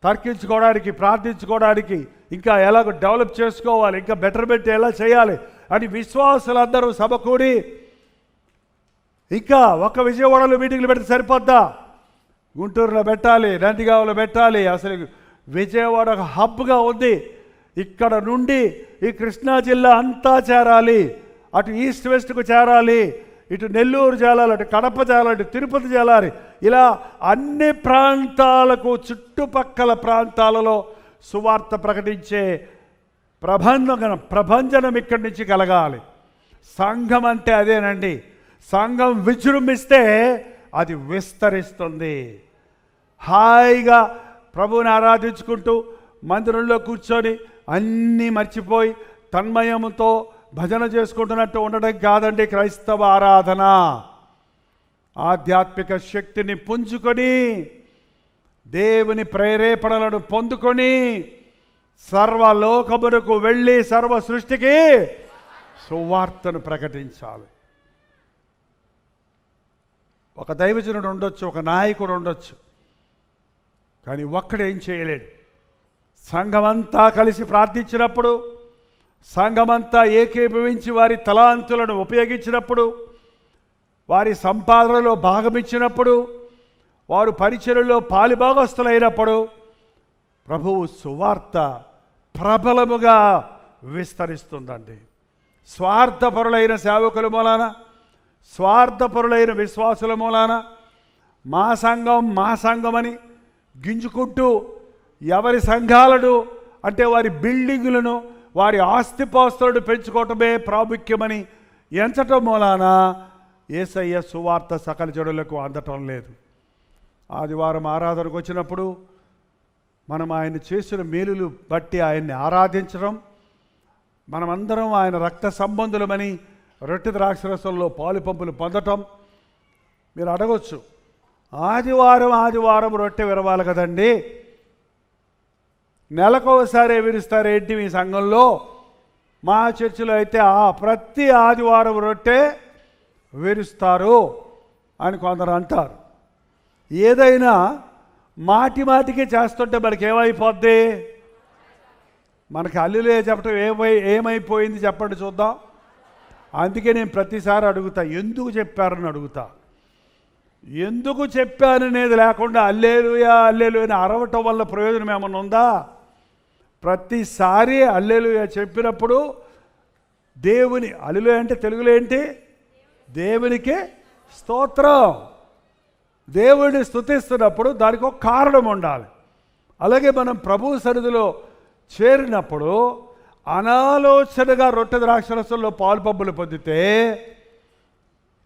తర్కించుకోవడానికి, ప్రార్థించుకోవడానికి, ఇంకా ఎలాగో డెవలప్ చేసుకోవాలి, ఇంకా బెటర్మెంట్ ఎలా చేయాలి అని విశ్వాసులందరూ సమకూడి, ఇంకా ఒక్క విజయవాడలో మీటింగ్లు పెడితే సరిపోద్దా? గుంటూరులో పెట్టాలి, నందిగామలో పెట్టాలి. అసలు విజయవాడ ఒక హబ్గా ఉంది. ఇక్కడ నుండి ఈ కృష్ణా జిల్లా అంతా చేరాలి, అటు ఈస్ట్ వెస్ట్కు చేరాలి, ఇటు నెల్లూరు చేరాలి, అటు కడప చేరాలి, ఇటు తిరుపతి చేరాలి. ఇలా అన్ని ప్రాంతాలకు, చుట్టుపక్కల ప్రాంతాలలో సువార్త ప్రకటించే ప్రభంజనం ఇక్కడి నుంచి కలగాలి. సంఘం అంటే అదేనండి. సంఘం విజృంభిస్తే అది విస్తరిస్తుంది. హాయిగా ప్రభువుని ఆరాధించుకుంటూ మందిరంలో కూర్చొని అన్నీ మర్చిపోయి తన్మయముతో భజన చేసుకుంటున్నట్టు ఉండడం కాదండి క్రైస్తవ ఆరాధన. ఆధ్యాత్మిక శక్తిని పుంజుకొని, దేవుని ప్రేరేపణలను పొందుకొని, సర్వలోకమునకు వెళ్ళి సర్వ సృష్టికి సువార్తను ప్రకటించాలి. ఒక దైవజనుడు ఉండొచ్చు, ఒక నాయకుడు ఉండొచ్చు, కానీ ఒక్కడేం చేయలేడు. సంఘమంతా కలిసి ప్రార్థించినప్పుడు, సంఘమంతా ఏకీభవించి వారి తలాంతులను ఉపయోగించినప్పుడు, వారి సంపాదనలో భాగమిచ్చినప్పుడు, వారు పరిచర్యలో పాలిభాగస్తులైనప్పుడు ప్రభువు సువార్త ప్రబలముగా విస్తరిస్తుందండి. స్వార్థపరులైన సేవకుల మూలాన, స్వార్థపరులైన విశ్వాసుల మూలాన మా సంఘం అని గింజుకుంటూ ఎవరి సంఘాలను, అంటే వారి బిల్డింగులను, వారి ఆస్తిపాస్తులను పెంచుకోవటమే ప్రాముఖ్యమని ఎంచటం మూలాన యేసయ్య సువార్త సకల జనులకు అందటం లేదు. ఆదివారం ఆరాధనకు వచ్చినప్పుడు మనం ఆయన చేసిన మేలులు బట్టి ఆయన్ని ఆరాధించడం, మనమందరం ఆయన రక్త సంబంధులమని రొట్టె ద్రాక్షరసంలో పాలు పంపులు పొందటం. మీరు అడగొచ్చు, ఆదివారం రొట్టె విరవాలి కదండి, నెలకోసారి విరుస్తారేంటి మీ సంఘంలో? మా చర్చిలో అయితే ప్రతి ఆదివారం రొట్టె విరుస్తారు అని కొందరు అంటారు. ఏదైనా మాటికి చేస్తుంటే మనకి ఏమైపోద్ది? మనకి హల్లెలూయా చెప్పడం ఏమైపోయింది చెప్పండి చూద్దాం. అందుకే నేను ప్రతిసారి అడుగుతా, ఎందుకు చెప్పారని అడుగుతా. ఎందుకు చెప్పాననేది లేకుండా హల్లెలూయా అని అరవటం వల్ల ప్రయోజనం ఏమన్నా ఉందా? ప్రతిసారి హల్లెలూయా చెప్పినప్పుడు దేవుని, హల్లెలూయా అంటే తెలుగులో ఏంటి? దేవునికి స్తోత్రం. దేవుడిని స్తుతిస్తున్నప్పుడు దానికి ఒక కారణం ఉండాలి. అలాగే మనం ప్రభు సన్నిధిలో చేరినప్పుడు అనాలోచనగా రొట్టె ద్రాక్షరసంలో పాలు పంపులు పొందితే,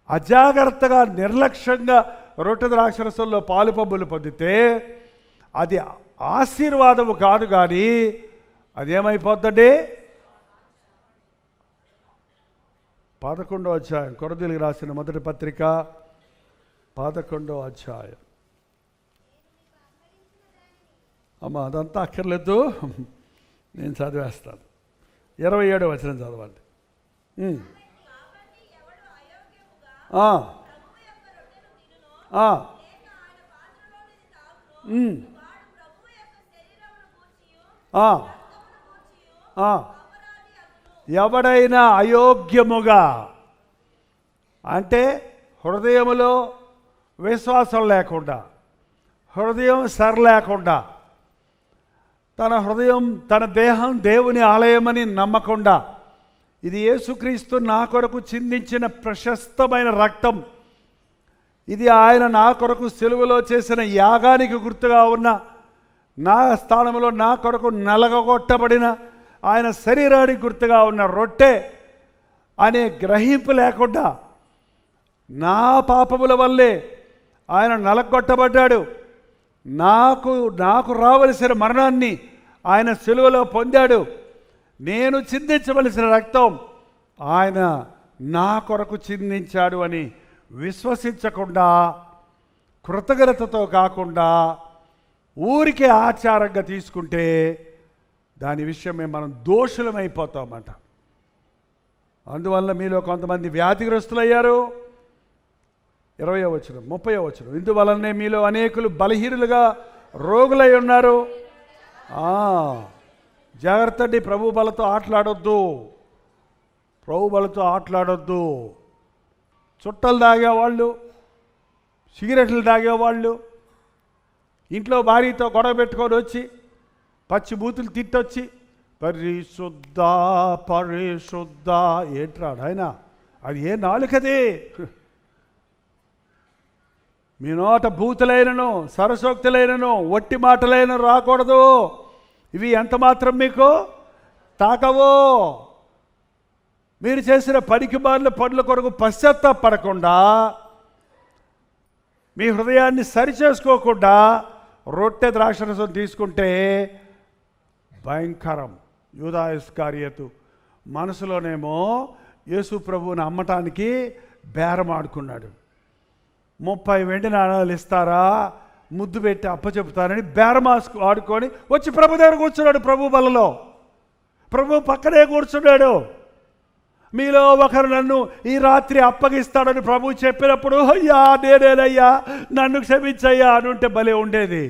అజాగ్రత్తగా నిర్లక్ష్యంగా రొట్టె ద్రాక్షరసంలో పాలు పంపులు పొందితే అది ఆశీర్వాదము కాదు, కానీ అదేమైపోద్దండి? 11వ అధ్యాయం, కొరింథీయులకు రాసిన మొదటి పత్రిక 11వ అధ్యాయం. అమ్మా అదంతా అక్కర్లేదు, నేను చదివేస్తాను. 27వ వచనం చదవండి. ఎవడైనా అయోగ్యముగా, అంటే హృదయములో విశ్వాసం లేకుండా, హృదయం లేకుండా, తన హృదయం తన దేహం దేవుని ఆలయమని నమ్మకుండా, ఇది యేసుక్రీస్తు నా కొరకు చిందించిన ప్రశస్తమైన రక్తం, ఇది ఆయన నా కొరకు సిలువలో చేసిన యాగానికి గుర్తుగా ఉన్న, నా స్థానంలో నా కొరకు నలగొట్టబడిన ఆయన శరీరానికి గుర్తుగా ఉన్న రొట్టె అనే గ్రహింపు లేకుండా, నా పాపముల వల్లే ఆయన నలగొట్టబడ్డాడు, నాకు రావలసిన మరణాన్ని ఆయన సిలువలో పొందాడు, నేను చిందించవలసిన రక్తం ఆయన నా కొరకు చిందించాడు అని విశ్వసించకుండా, కృతజ్ఞతతో కాకుండా ఊరికే ఆచారంగా తీసుకుంటే దాని విషయమే మనం దోషులమైపోతామట. అందువల్ల మీలో కొంతమంది వ్యాధిగ్రస్తులయ్యారు. 20వ వచనం, 30వ వచనం, ఇందువలనే మీలో అనేకులు బలహీనులుగా రోగులై ఉన్నారు. జాగ్రత్త అండి, ప్రభు బలతో ఆటలాడొద్దు, ప్రభు బలతో ఆటలాడొద్దు. చుట్టలు తాగేవాళ్ళు, సిగరెట్లు తాగేవాళ్ళు, ఇంట్లో భార్యతో గొడవ పెట్టుకొని వచ్చి పచ్చి బూతులు తిట్టొచ్చి పరిశుద్ధ పరిశుద్ధ ఏంట్రాడు ఆయన, అది ఏ నాలుకది? మీ నోట బూతులైనను సరసోక్తులైనను వట్టి మాటలైన రాకూడదు. ఇవి ఎంత మాత్రం మీకు తాకవో. మీరు చేసిన పనికిమాలిన పనుల కొరకు పశ్చాత్తాపడకుండా, మీ హృదయాన్ని సరిచేసుకోకుండా రొట్టె ద్రాక్షరసం తీసుకుంటే భయంకరం. యూదా ఇస్కరియోతు మనసులోనేమో యేసు ప్రభువుని అమ్మటానికి బేరం ఆడుకున్నాడు. 30 వెండి నాణాలు ఇస్తారా, ముద్దు పెట్టి అప్పచెపుతారని బేరం ఆడుకొని వచ్చి ప్రభు దగ్గర కూర్చున్నాడు. ప్రభు బలలో ప్రభు పక్కనే కూర్చున్నాడు. మీలో ఒకరు నన్ను ఈ రాత్రి అప్పగిస్తాడని ప్రభు చెప్పినప్పుడు, అయ్యా నేనేనయ్యా, నన్ను క్షమించయ్యా అని ఉంటే భలే ఉండేది.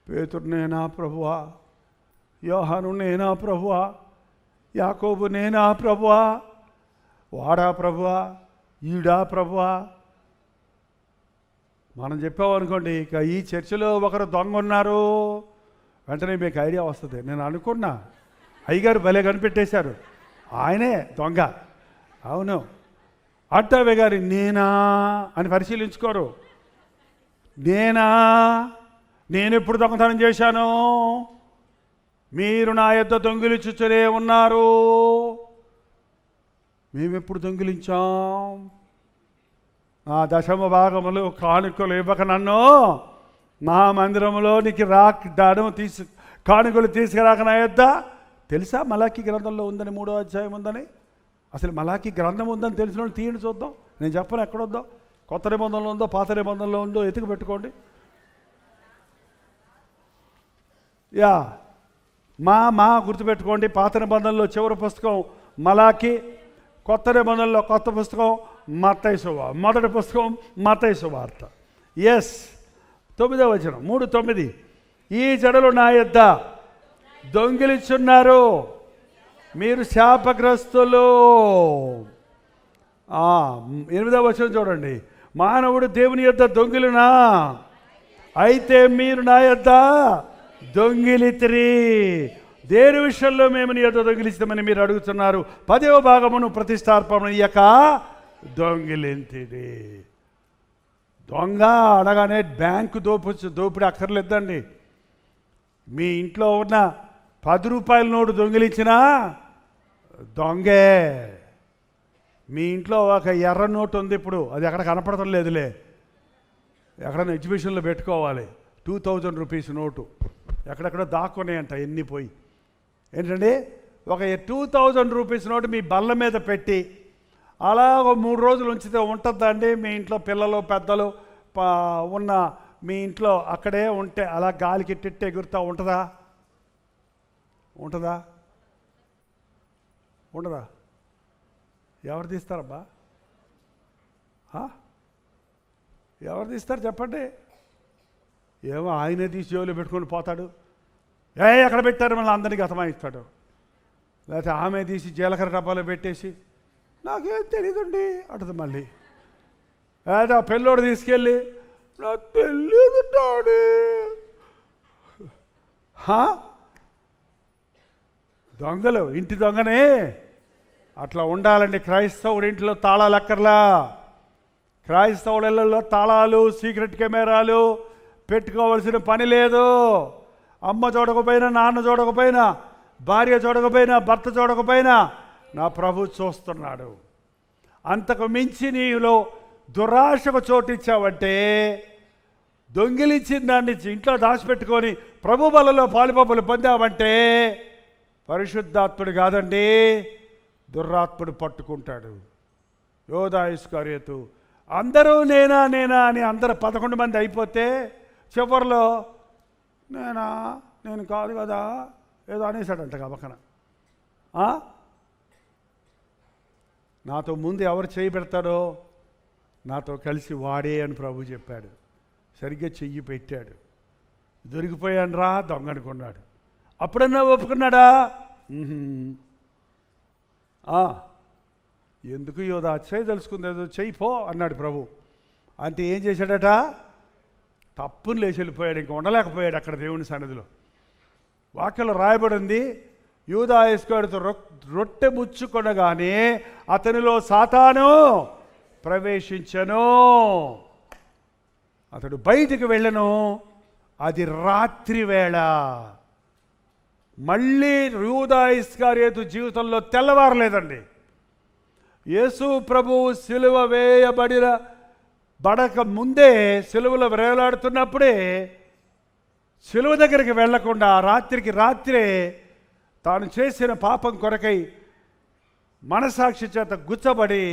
పేతురు నేనా ప్రభువా, యోహాను నేనా ప్రభువా, యాకోబు నేనా ప్రభువా, వాడా ప్రభువా, ఈడా ప్రభువా. మనం చెప్పామనుకోండి, ఇక ఈ చర్చిలో ఒకరు దొంగ ఉన్నారు, వెంటనే మీకు ఐడియా వస్తుంది. నేను అనుకున్నా అయ్యగారు భలే కనిపెట్టేశారు, ఆయనే దొంగ. అవును అంటావే గారి నేనా అని పరిశీలించుకోరు. నేను ఎప్పుడు దొంగతనం చేశాను? మీరు నా యొద్ద దొంగిలించుతూనే ఉన్నారు. మేమెప్పుడు దొంగిలించాం? ఆ 10వ భాగములు కానుకలు ఇవ్వక నన్ను నా మందిరంలోనికి దానం కానుకలు తీసుకురాక నా యొద్ద. తెలుసా మలాకీ గ్రంథంలో ఉందని, 3వ అధ్యాయం ఉందని? అసలు మలాకీ గ్రంథం ఉందని తెలిసిన వాళ్ళు తీయండి చూద్దాం. నేను చెప్పను ఎక్కడొద్దో, కొత్త నిబంధనలో ఉందో పాత నిబంధనలో ఉందో ఎతికి పెట్టుకోండి. మా గుర్తుపెట్టుకోండి. పాత నిబంధనలో చివరి పుస్తకం మలాకీ, కొత్త నిబంధనలో కొత్త పుస్తకం మత్తయి సువార్త, మొదటి పుస్తకం మత్తయి సువార్త. 9వ వచనం 3:9, ఈ జనులు నా యొద్ద దొంగిలించున్నారు, మీరు శాపగ్రస్తులు. 8వ వచనం చూడండి, మానవుడు దేవుని యొద్ద దొంగిలినా, అయితే మీరు నా యొద్ద దొంగిలితిరి. దేని విషయంలో మేము నీ యొద్ద దొంగిలిస్తామని మీరు అడుగుతున్నారు? 10వ భాగమును ప్రతిష్టార్పణ ఇయ్యక దొంగిలింతిది. దొంగ అనగానే బ్యాంకు దోపిడి అక్కర్లేదండి. మీ ఇంట్లో ఉన్న 10 రూపాయల నోటు దొంగిలించినా దొంగే. మీ ఇంట్లో ఒక ఎర్ర నోటు ఉంది, ఇప్పుడు అది ఎక్కడ కనపడటం లేదులే, ఎక్కడైనా ఎగ్జిబిషన్లో పెట్టుకోవాలి. 2000 రూపీస్ నోటు ఎక్కడెక్కడో దాక్కున్నాయంట, ఎన్ని పోయి. ఏంటండి, ఒక 2000 రూపీస్ నోటు మీ బల్ల మీద పెట్టి అలా 3 రోజులు ఉంచితే ఉంటుందండి? మీ ఇంట్లో పిల్లలు పెద్దలు ఉన్న మీ ఇంట్లో అక్కడే ఉంటే అలా గాలికి టిట్టు ఎగురుతూ ఉంటుందా? ఉండదా? ఎవరు తీస్తారబ్బా? ఎవరు తీస్తారు చెప్పండి? ఏమో ఆయనే తీసి జోలు పెట్టుకొని పోతాడు. ఎక్కడ పెట్టారు మళ్ళీ అందరికీ అతమాయిస్తాడు. లేకపోతే ఆమె తీసి జీలకర్ర డబ్బాలో పెట్టేసి నాకేం తెలియదండి అంటది మళ్ళీ. అదే ఆ పిల్లోడు తీసుకెళ్ళి నా తెలియదు డాడీ. దొంగలు ఇంటి దొంగనే అట్లా ఉండాలండి. క్రైస్తవుడి ఇంట్లో తాళాలు అక్కర్లా. క్రైస్తవులలో తాళాలు, సీక్రెట్ కెమెరాలు పెట్టుకోవాల్సిన పని లేదు. అమ్మ చూడకపోయినా, నాన్న చూడకపోయినా, భార్య చూడకపోయినా, భర్త చూడకపోయినా నా ప్రభు చూస్తున్నాడు. అంతకు మించి నీలో దురాశకు చోటిచ్చావంటే, దొంగిలించిన దాన్ని ఇంట్లో దాచిపెట్టుకొని ప్రభు బలలో పాలుపప్పులు పొందావంటే పరిశుద్ధాత్ముడు కాదండి, దుర్రాత్ముడు పట్టుకుంటాడు. యోధా ఇస్కరియోతు అందరూ నేనా నేనా అని అందరూ 11 మంది అయిపోతే చివరిలో నేను కాదు కదా ఏదో అనేసాడంట పక్కన. నాతో ముందు ఎవరు చేయి పెడతాడో నాతో కలిసి వాడే అని ప్రభు చెప్పాడు. సరిగ్గా చెయ్యి పెట్టాడు. దొరికిపోయాను రా దొంగ అనుకున్నాడు. అప్పుడన్నా ఒప్పుకున్నాడా? ఎందుకు యోధా చేయి తెలుసుకుందేదో చెయ్యి పో అన్నాడు ప్రభు. అంటే ఏం చేశాడట? తప్పును లేచి వెళ్ళిపోయాడు. ఇంక ఉండలేకపోయాడు అక్కడ దేవుని సన్నిధిలో. వాక్యంలో రాయబడింది, యూదా ఇస్కరియోతు రొట్టె ముచ్చుకొనగానే అతనిలో సాతాను ప్రవేశించెను. అతడు బయటికి వెళ్ళను. అది రాత్రి వేళ. మళ్ళీ యూదా ఇస్కరియోతు జీవితంలో తెల్లవారలేదండి. యేసు ప్రభువు సిలువ వేయబడిన బడక ముందే, సిలువలో వేలాడుతున్నప్పుడే సిలువ దగ్గరికి వెళ్లకుండా రాత్రికి రాత్రే తాను చేసిన పాపం కొరకై మనసాక్షి చేత గుచ్చబడి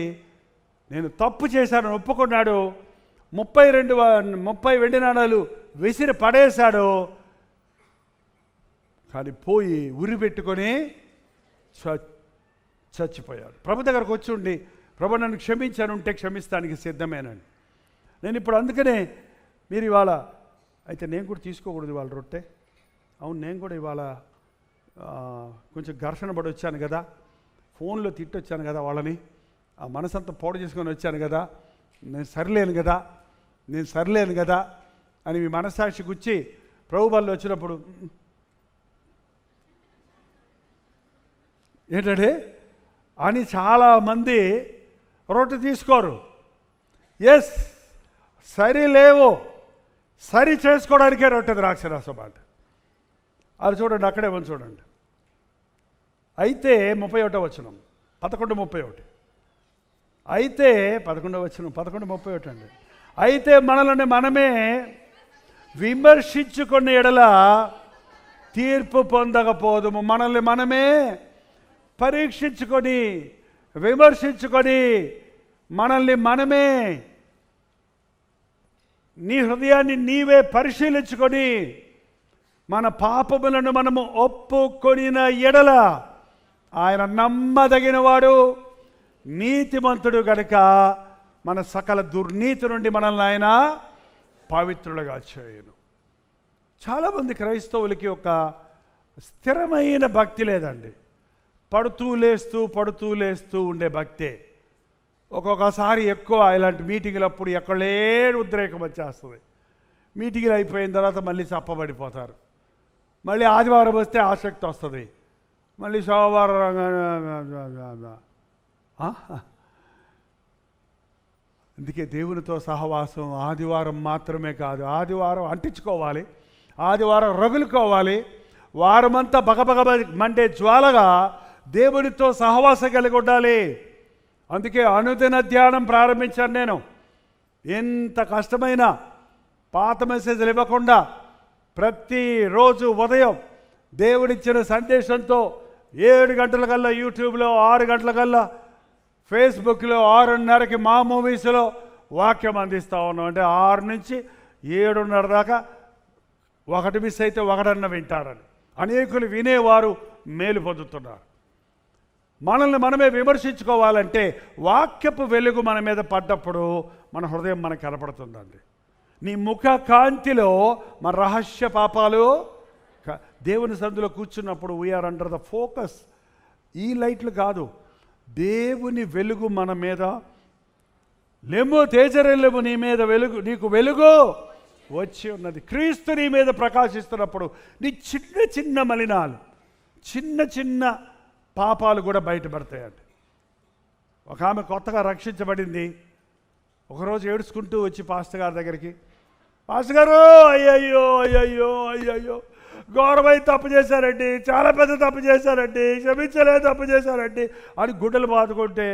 నేను తప్పు చేశానని ఒప్పుకున్నాడు. 30 వెండి నాణాలు విసిరి పడేశాడు. కానీ పోయి ఉరి పెట్టుకొని చచ్చిపోయాడు. ప్రభు దగ్గరకు వచ్చి ఉండి, ప్రభు నన్ను క్షమించాను ఉంటే క్షమిస్తానికి సిద్ధమేనండి. నేను ఇప్పుడు అందుకనే మీరు ఇవాళ అయితే నేను కూడా తీసుకోకూడదు ఇవాళ రొట్టె. అవును, నేను కూడా ఇవాళ కొంచెం ఘర్షణ పడి వచ్చాను కదా, ఫోన్లో తిట్టొచ్చాను కదా వాళ్ళని, ఆ మనసంతా పాడు చేసుకొని వచ్చాను కదా, నేను సరిలేను కదా అని మీ మనస్సాక్షి గుచ్చి ప్రభు బల్లో వచ్చినప్పుడు ఏంటంటే అని చాలామంది రొట్టె తీసుకోరు. ఎస్, సరిలేవు, సరి చేసుకోవడానికే రొట్టె ద్రాక్షరసం అంట. అది చూడండి, అక్కడే ఉంది చూడండి. అయితే 31వ వచనం 11:31. అయితే 11వ వచనం 11:31 అండి. అయితే మనల్ని మనమే విమర్శించుకున్న ఎడల తీర్పు పొందకపోదుము. మనల్ని మనమే పరీక్షించుకొని, విమర్శించుకొని, మనల్ని మనమే, నీ హృదయాన్ని నీవే పరిశీలించుకొని మన పాపములను మనము ఒప్పుకొనిన ఎడల ఆయన నమ్మదగినవాడు, నీతిమంతుడు గనుక మన సకల దుర్నీతి నుండి మనల్ని ఆయన పవిత్రులుగా చేయను. చాలామంది క్రైస్తవులకి ఒక స్థిరమైన భక్తి లేదండి. పడుతూ లేస్తూ ఉండే భక్తే. ఒక్కొక్కసారి ఎక్కువ ఇలాంటి మీటింగులప్పుడు ఎక్కడలే ఉద్రేకం వచ్చేస్తుంది. మీటింగులు అయిపోయిన తర్వాత మళ్ళీ చప్పబడిపోతారు. మళ్ళీ ఆదివారం వస్తే ఆసక్తి వస్తుంది. మళ్ళీ సోమవారం అందుకే దేవునితో సహవాసం ఆదివారం మాత్రమే కాదు, ఆదివారం అంటించుకోవాలి, ఆదివారం రగులుకోవాలి. వారమంతా బగబగ మండే జ్వాలగా దేవునితో సహవాసం కలిగి ఉండాలి. అందుకే అనుదిన ధ్యానం ప్రారంభించాను నేను. ఎంత కష్టమైనా పాత మెసేజ్లు ఇవ్వకుండా ప్రతిరోజు ఉదయం దేవుడిచ్చిన సందేశంతో 7 గంటలకల్లా యూట్యూబ్లో, 6 గంటలకల్లా ఫేస్బుక్లో, 6:30కి మా మూవీస్లో వాక్యం అందిస్తూ ఉన్నాం. అంటే 6 నుంచి 7:30 దాకా ఒకటి మిస్ అయితే ఒకటన్న వింటారని అనేకులు వినేవారు మేలు పొందుతున్నారు. మనల్ని మనమే విమర్శించుకోవాలంటే వాక్యపు వెలుగు మన మీద పడ్డప్పుడు మన హృదయం మనకు కనపడుతుందండి. నీ ముఖ కాంతిలో మన రహస్య పాపాలు దేవుని సందులో కూర్చున్నప్పుడు వీఆర్ అండర్ ద ఫోకస్. ఈ లైట్లు కాదు, దేవుని వెలుగు మన మీద లెమ్ము తేజరెల్లెము, నీ మీద వెలుగు, నీకు వెలుగు వచ్చి ఉన్నది. క్రీస్తు నీ మీద ప్రకాశిస్తున్నప్పుడు నీ చిన్న చిన్న మలినాలు, చిన్న చిన్న పాపాలు కూడా బయటపడతాయండి. ఒక ఆమె కొత్తగా రక్షించబడింది. ఒకరోజు ఏడుచుకుంటూ వచ్చి పాస్టర్ గారి దగ్గరికి, పాస్టర్ గారు అయ్యయ్యో అయ్యయ్యో అయ్యయ్యో ఘోరమైన తప్పు చేశారండి, చాలా పెద్ద తప్పు చేశారండి, క్షమించలేదు తప్పు చేశారండి అని గుడ్డలు బాదుకుంటే,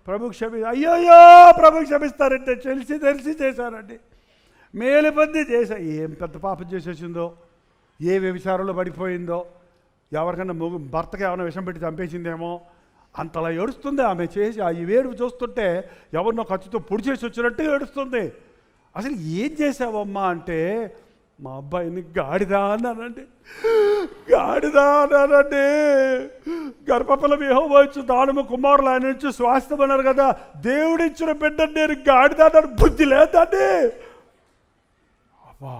ప్రభు అయ్యయ్యో ప్రభు క్షమిస్తారంటే తెలిసి చేశారండి, మేలు పొంది చేశా. ఏం పెద్ద పాపం చేసేసిందో, ఏ వ్యభిచారంలో పడిపోయిందో, ఎవరికన్నా భర్తకి ఏమైనా విషం పెట్టి చంపేసిందేమో, అంతలా ఏడుస్తుంది ఆమె. చేసి ఆ ఏడుపు చూస్తుంటే ఎవరినో ఖర్చుతో పొడి చేసి వచ్చినట్టు ఏడుస్తుంది. అసలు ఏం చేసావమ్మా అంటే, మా అబ్బాయిని గాడిదా అన్నానండి. గాడిదా అన్నానండి. గర్భఫలం యెహోవా ఇచ్చు దానము, కుమారులు ఆయన నుంచి స్వాస్థ్యం అన్నారు కదా, దేవుడిచ్చిన బిడ్డని నేను గాడిదా అన్నాను. బుద్ధి లేదండి. అబ్బా,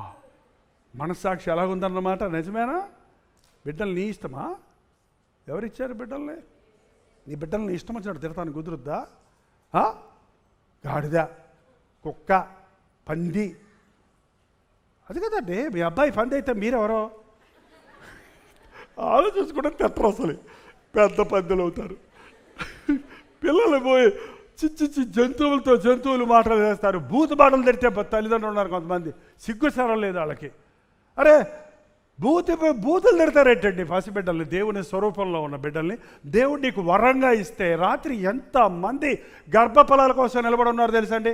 మనస్సాక్షి ఎలాగుందన్నమాట. నిజమేనా? బిడ్డలు నీ ఇష్టమా? ఎవరిచ్చారు బిడ్డల్ని? నీ బిడ్డల్ని ఇష్టం వచ్చినట్టు తిడతాను కుదురుద్దా? గాడిద, కుక్క, పంది. అది కదండి, మీ అబ్బాయి పంది అయితే మీరెవరో ఆలోచించుకుంటే తిట్టరు. అసలు పెద్ద పందులు అవుతారు. పిల్లలు పోయి చిచ్చి జంతువులు మాటలు చేస్తారు. బూతు మాటలు తిడితే తల్లిదండ్రులు ఉన్నారు కొంతమంది, సిగ్గుసరం లేదు వాళ్ళకి. అరే బూతులు తిడతారేంటండి పసిబిడ్డల్ని, దేవుని స్వరూపంలో ఉన్న బిడ్డల్ని దేవుడు నీకు వరంగా ఇస్తే. రాత్రి ఎంతమంది గర్భఫలాల కోసం నిలబడి ఉన్నారు తెలుసండి.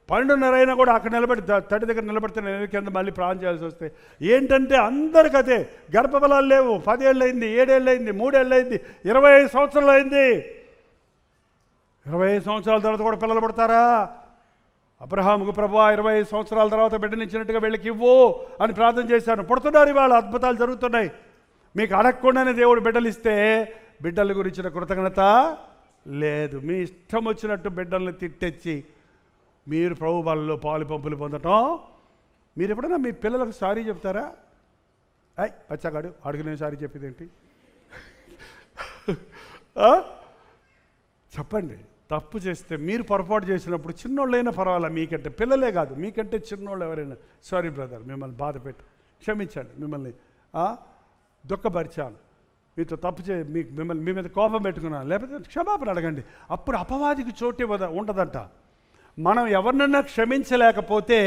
12:30 అయినా కూడా అక్కడ నిలబడి తడి దగ్గర నిలబడితే నేను కింద మళ్ళీ ప్రాణం చేయాల్సి వస్తే ఏంటంటే అందరికి అదే గర్భఫలాలు లేవు. 10 ఏళ్ళు అయింది, 7 ఏళ్ళు అయింది, 3 ఏళ్ళు అయింది, 25 సంవత్సరాలు అయింది. 25 సంవత్సరాల తర్వాత కూడా పిల్లలు పడతారా? అబ్రహాముకు ప్రభువా 25 సంవత్సరాల తర్వాత బిడ్డనిచ్చినట్టుగా వీళ్ళకి ఇవ్వు అని ప్రార్థన చేశాను. పుడుతున్నారు, ఇవాళ అద్భుతాలు జరుగుతున్నాయి. మీకు అడగకుండానే దేవుడు బిడ్డలు ఇస్తే బిడ్డల గురించిన కృతజ్ఞత లేదు. మీ ఇష్టం వచ్చినట్టు బిడ్డల్ని తిట్టెచ్చి మీరు ప్రభు బలలో పాలు పంపులు పొందటం. మీరు ఎప్పుడైనా మీ పిల్లలకు సారీ చెప్తారా? పచ్చగాడు అడుగు, నేను సారీ చెప్పేది ఏంటి? చెప్పండి. తప్పు చేస్తే, మీరు పొరపాటు చేసినప్పుడు చిన్నోళ్ళైనా పర్వాలా, మీకంటే పిల్లలే కాదు, మీకంటే చిన్నోళ్ళు ఎవరైనా, సారీ బ్రదర్ మిమ్మల్ని బాధ పెట్టి క్షమించండి, మిమ్మల్ని దుఃఖపరిచాను, మీతో తప్పు మిమ్మల్ని మీ మీద కోపం పెట్టుకున్నాను, లేకపోతే క్షమాపణ అడగండి. అప్పుడు అపవాదికి చోటు ఉండదంట. మనం ఎవరినన్నా క్షమించలేకపోతే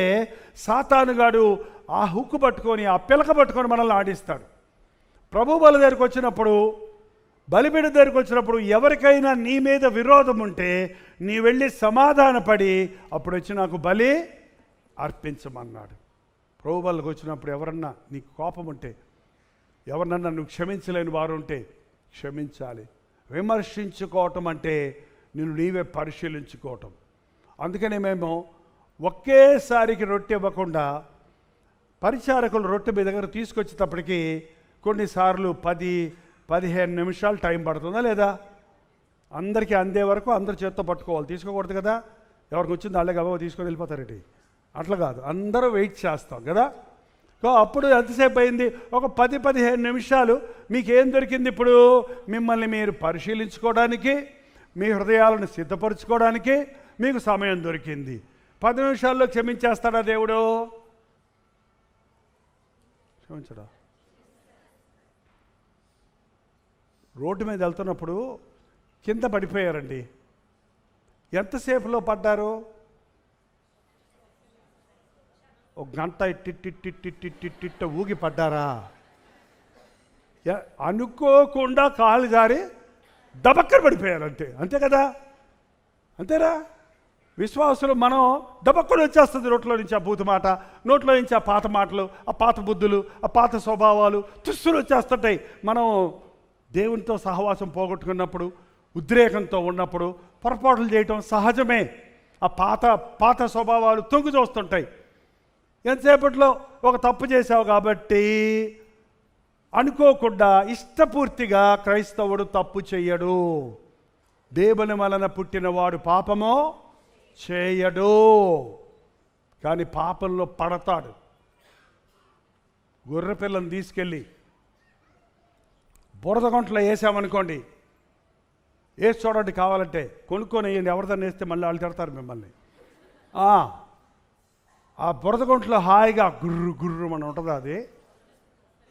సాతానుగాడు ఆ హుక్కు పట్టుకొని, ఆ పిలక పట్టుకొని మనల్ని ఆడిస్తాడు. ప్రభు బల దగ్గరికి వచ్చినప్పుడు, బలిపీఠ దగ్గరికి వచ్చినప్పుడు ఎవరికైనా నీ మీద విరోధం ఉంటే నీ వెళ్ళి సమాధానపడి అప్పుడు వచ్చి నాకు బలి అర్పించమన్నాడు. ప్రభు బలకు వచ్చినప్పుడు ఎవరన్నా నీకు కోపం ఉంటే, ఎవరినన్నా నువ్వు క్షమించలేని వారు ఉంటే క్షమించాలి. విమర్శించుకోవటం అంటే నిన్ను నీవే పరిశీలించుకోవటం. అందుకనే మేము ఒకేసారికి రొట్టె ఇవ్వకుండా పరిచారకులు రొట్టె మీ దగ్గర తీసుకొచ్చేటప్పటికి కొన్నిసార్లు 10-15 నిమిషాలు టైం పడుతుందా లేదా? అందరికీ అందే వరకు అందరి చేత్తో పట్టుకోవాలి, తీసుకోకూడదు కదా. ఎవరికి వచ్చింది వాళ్ళే గబా తీసుకొని వెళ్ళిపోతారేంటి? అట్లా కాదు, అందరూ వెయిట్ చేస్తాం కదా. అప్పుడు ఎంతసేపు అయింది? ఒక 10-15 నిమిషాలు. మీకేం దొరికింది ఇప్పుడు? మిమ్మల్ని మీరు పరిశీలించుకోవడానికి, మీ హృదయాలను సిద్ధపరచుకోవడానికి మీకు సమయం దొరికింది. 10 నిమిషాల్లో క్షమించేస్తాడా దేవుడు? క్షమించడా? రోడ్డు మీద వెళ్తున్నప్పుడు కింద పడిపోయారండి. ఎంతసేపులో పడ్డారు? ఒక గంట ఇట్టిట్టిట్టిట్టిట్టిట్ట ఊగి పడ్డారా? అనుకోకుండా కాలు జారి దబక్కర పడిపోయారు, అంతే. అంతే కదా, అంతేరా? విశ్వాసులు మనం దబక్కన వచ్చేస్తుంది నోట్లో నుంచి ఆ బూతు మాట, నోట్లో నుంచి ఆ పాత మాటలు, ఆ పాత బుద్ధులు, ఆ పాత స్వభావాలు తుస్సులు వచ్చేస్తుంటాయి. మనం దేవునితో సహవాసం పోగొట్టుకున్నప్పుడు, ఉద్రేకంతో ఉన్నప్పుడు పొరపాట్లు చేయటం సహజమే. ఆ పాత స్వభావాలు తొంగి చూస్తుంటాయి. ఎంతసేపట్లో ఒక తప్పు చేశావు కాబట్టి అనుకోకుండా ఇష్టపూర్తిగా క్రైస్తవుడు తప్పు చెయ్యడు. దేవుని వలన పుట్టినవాడు పాపమో చేయడు, కానీ పాపంలో పడతాడు. గొర్రెపిల్లని తీసుకెళ్ళి బురద గుంటలో వేసామనుకోండి, వేసి చూడండి, కావాలంటే కొనుక్కొని వేయండి. ఎవరిదాన్ని వేస్తే మళ్ళీ వాళ్ళు తిడతారు మిమ్మల్ని. ఆ బురదగుంట్లో హాయిగా గుర్రు గుర్రు అని ఉంటుంది. అది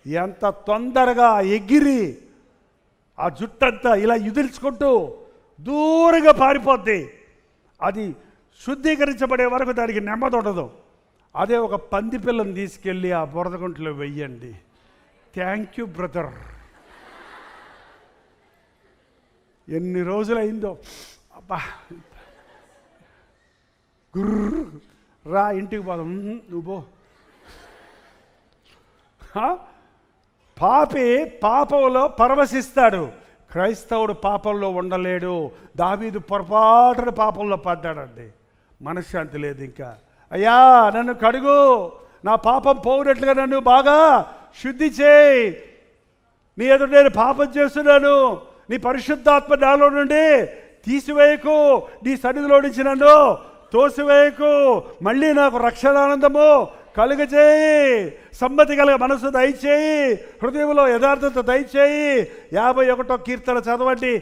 ఎంత తొందరగా ఎగిరి ఆ జుట్టంతా ఇలా ఎదిల్చుకుంటూ దూరంగా పారిపోద్ది. అది శుద్ధీకరించబడే వరకు దానికి నెమ్మది ఉండదు. అదే ఒక పంది పిల్లని తీసుకెళ్ళి ఆ బురదగుంట్లో వెయ్యండి. Thank you brother. ఎన్ని రోజులైందో, అబ్బా గుర్రు రా ఇంటికి పోదాం, నువ్వు పో. పాపి పాపంలో పరవశిస్తాడు, క్రైస్తవుడు పాపంలో ఉండలేడు. దావీదు పొరపాటున పాపంలో పడ్డాడండి. మనశ్శాంతి లేదు. ఇంకా అయ్యా నన్ను కడుగు, నా పాపం పోయినట్లుగా నన్ను బాగా శుద్ధి చేయి, నీ ఎదుట నేను పాపం చేస్తున్నాను, నీ పరిశుద్ధాత్మ నాలో నుండి తీసివేయకు, నీ సన్నిధిలో నుంచి నన్ను తోసివేయకు, మళ్ళీ నాకు రక్షణానందము కలుగచేయి, సమ్మతి కలిగ మనసు దయచేయి, హృదయంలో యథార్థత దయచేయి. 51వ కీర్తన చదవండి.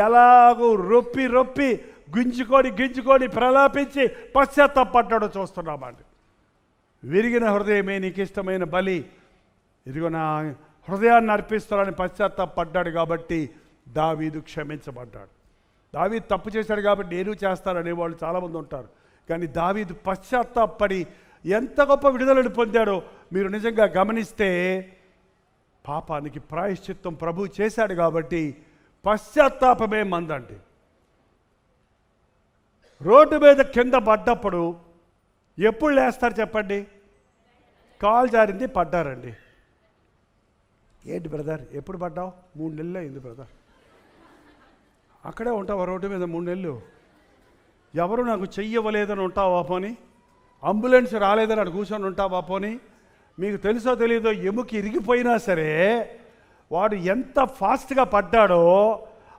ఎలాగూ రొప్పి రొప్పి గింజుకొని ప్రలాపించి పశ్చాత్తాపడ్డాడో చూస్తున్నామండి. విరిగిన హృదయమే నీకు ఇష్టమైన బలి, ఇదిగో నా హృదయాన్ని అర్పిస్తానని పశ్చాత్తాపడ్డాడు. కాబట్టి దావీదు క్షమించబడ్డాడు. దావీదు తప్పు చేశాడు కాబట్టి నేను చేస్తాననే వాళ్ళు చాలామంది ఉంటారు. కానీ దావీదు పశ్చాత్తాపడి ఎంత గొప్ప విడుదలను పొందాడో మీరు నిజంగా గమనిస్తే, పాపానికి ప్రాయశ్చిత్తం ప్రభు చేశాడు కాబట్టి పశ్చాత్తాపమే మందండి. రోడ్డు మీద కింద పడ్డప్పుడు ఎప్పుడు లేస్తారు చెప్పండి? కాలు జారింది, పడ్డారండి. ఏంటి బ్రదర్ ఎప్పుడు పడ్డావు? 3 నెలలు అయింది బ్రదర్. అక్కడే ఉంటావా రోడ్డు మీద 3 నెలలు? ఎవరు నాకు చెయ్యవలేదని ఉంటావా పోని? అంబులెన్స్ రాలేదని అటు కూర్చొని ఉంటావా పోని? మీకు తెలుసో తెలీదో, ఎముక ఇరిగిపోయినా సరే వాడు ఎంత ఫాస్ట్గా పడ్డాడో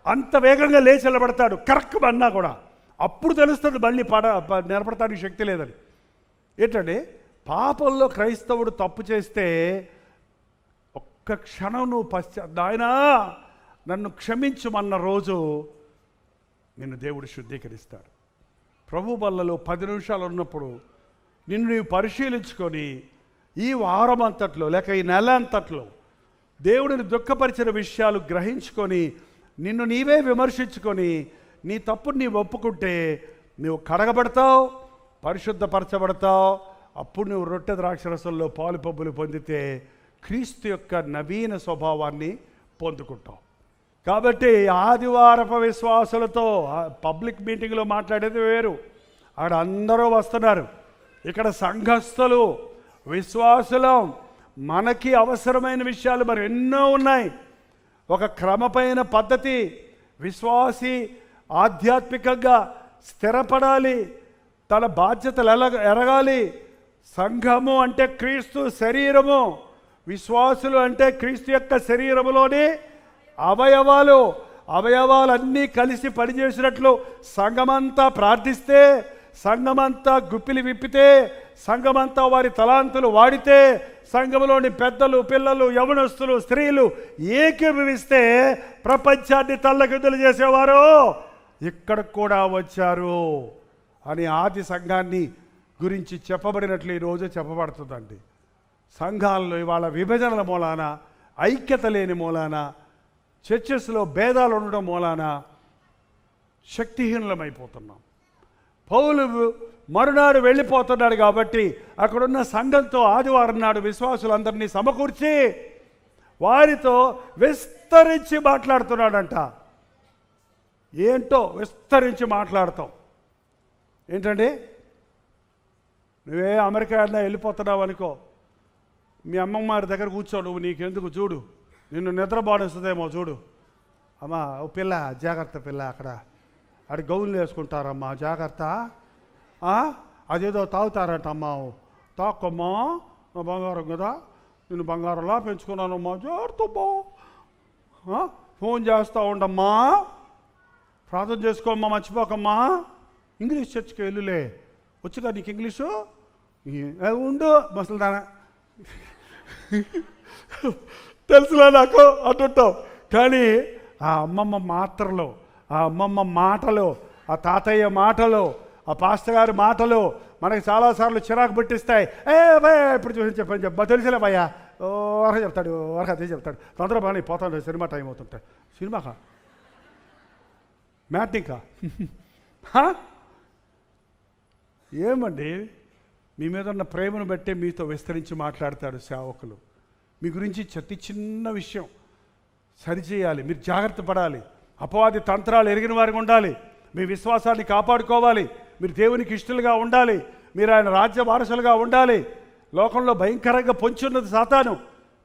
అంత వేగంగా లేచి నిలబడతాడు. కరెక్ట్ అన్నా కూడా అప్పుడు తెలుస్తుంది మళ్ళీ నిలబడటానికి శక్తి లేదని. ఏంటంటే పాపంలో క్రైస్తవుడు తప్పు చేస్తే ఒక్క క్షణం నువ్వు నాయనా నన్ను క్షమించుమన్న రోజు నిన్ను దేవుడు శుద్ధీకరిస్తాడు. ప్రభు బల్లలో 10 నిమిషాలు ఉన్నప్పుడు నిన్ను నీవు పరిశీలించుకొని ఈ వారం అంతట్లో లేక ఈ నెల అంతట్లో దేవుడిని దుఃఖపరిచిన విషయాలు గ్రహించుకొని నిన్ను నీవే విమర్శించుకొని నీ తప్పుని నీవు ఒప్పుకుంటే నువ్వు కడగబడతావు, పరిశుద్ధపరచబడతావు. అప్పుడు నువ్వు రొట్టె ద్రాక్షరసంలో పాలు పబ్బులు పొందితే క్రీస్తు యొక్క నవీన స్వభావాన్ని పొందుకుంటావు. కాబట్టి ఆదివారపు విశ్వాసులతో పబ్లిక్ మీటింగ్లో మాట్లాడేది వేరు, ఆడ అందరూ వస్తున్నారు. ఇక్కడ సంఘస్థులు విశ్వాసులం, మనకి అవసరమైన విషయాలు మరి ఎన్నో ఉన్నాయి. ఒక క్రమమైన పద్ధతి, విశ్వాసి ఆధ్యాత్మికంగా స్థిరపడాలి, తన బాధ్యతలు ఎరగాలి. సంఘము అంటే క్రీస్తు శరీరము, విశ్వాసులు అంటే క్రీస్తు యొక్క శరీరములోని అవయవాలన్నీ కలిసి పనిచేసినట్లు సంఘమంతా ప్రార్థిస్తే, సంఘమంతా గుప్పిలి విప్పితే, సంఘమంతా వారి తలాంతులు వాడితే, సంఘంలోని పెద్దలు పిల్లలు యవనస్తులు స్త్రీలు ఏకీభవిస్తే ప్రపంచాన్ని తల్లకిందులు చేసేవారు ఇక్కడ కూడా వచ్చారు అని ఆది సంఘాన్ని గురించి చెప్పబడినట్లు ఈరోజు చెప్పబడుతుందండి. సంఘాల్లో ఇవాళ విభజనల మూలాన, ఐక్యత లేని మూలాన, చర్చెస్లో భేదాలు ఉండడం మూలాన శక్తిహీనులమైపోతున్నాం. పౌలు మరునాడు వెళ్ళిపోతున్నాడు కాబట్టి అక్కడున్న సంఘంతో ఆదివారం నాడు విశ్వాసులందరినీ సమకూర్చి వారితో విస్తరించి మాట్లాడుతున్నాడంట. ఏంటో విస్తరించి మాట్లాడతాం ఏంటండి? నువ్వే అమెరికా అయినా వెళ్ళిపోతున్నావు అనుకో, మీ అమ్మమ్మ వారి దగ్గర కూర్చో, నువ్వు నీకెందుకు చూడు, నిన్ను నిద్ర బాడిస్తుందేమో చూడు. అమ్మా ఓ పిల్ల జాగ్రత్త, పిల్ల అక్కడ అడి గౌన్లు వేసుకుంటారమ్మా జాగ్రత్త, అదేదో తాగుతారంట అమ్మా, తాక్కమ్మా నా బంగారం కదా, నేను బంగారంలా పెంచుకున్నానమ్మా జాగ్రత్తమ్మా, ఫోన్ చేస్తూ ఉండమ్మా, ప్రార్థన చేసుకోమ్మా మర్చిపోకమ్మా, ఇంగ్లీష్ చర్చికి వెళ్ళులే, వచ్చుగా నీకు ఇంగ్లీషు ఉండు ముసలిదానా తెలుసులే నాకు అంటుంటావు. కానీ ఆ అమ్మమ్మ మాటలు, ఆ అమ్మమ్మ మాటలు, ఆ తాతయ్య మాటలు, ఆ పాస్టర్ గారి మాటలు మనకి చాలాసార్లు చిరాకు పెట్టిస్తాయి. భయ ఇప్పుడు చూసి చెప్పని చెప్ప తెలిసిలే భయ్యా వరక చెప్తాడు, వరక అదే చెప్తాడు. తొందర బాగా పోతాడు, సినిమా టైం అవుతుంటాయి. సినిమాకా మ్యాట్నికా ఏమండి, మీ మీద ఉన్న ప్రేమను బట్టే మీతో విస్తరించి మాట్లాడతాడు సేవకులు. మీ గురించి ప్రతి చిన్న విషయం సరిచేయాలి, మీరు జాగ్రత్త పడాలి, అపవాది తంత్రాలు ఎరిగిన వారికి ఉండాలి, మీ విశ్వాసాన్ని కాపాడుకోవాలి, మీరు దేవునికి ఇష్టలుగా ఉండాలి, మీరు ఆయన రాజ్య వారసులుగా ఉండాలి. లోకంలో భయంకరంగా పొంచున్నది సాతాను,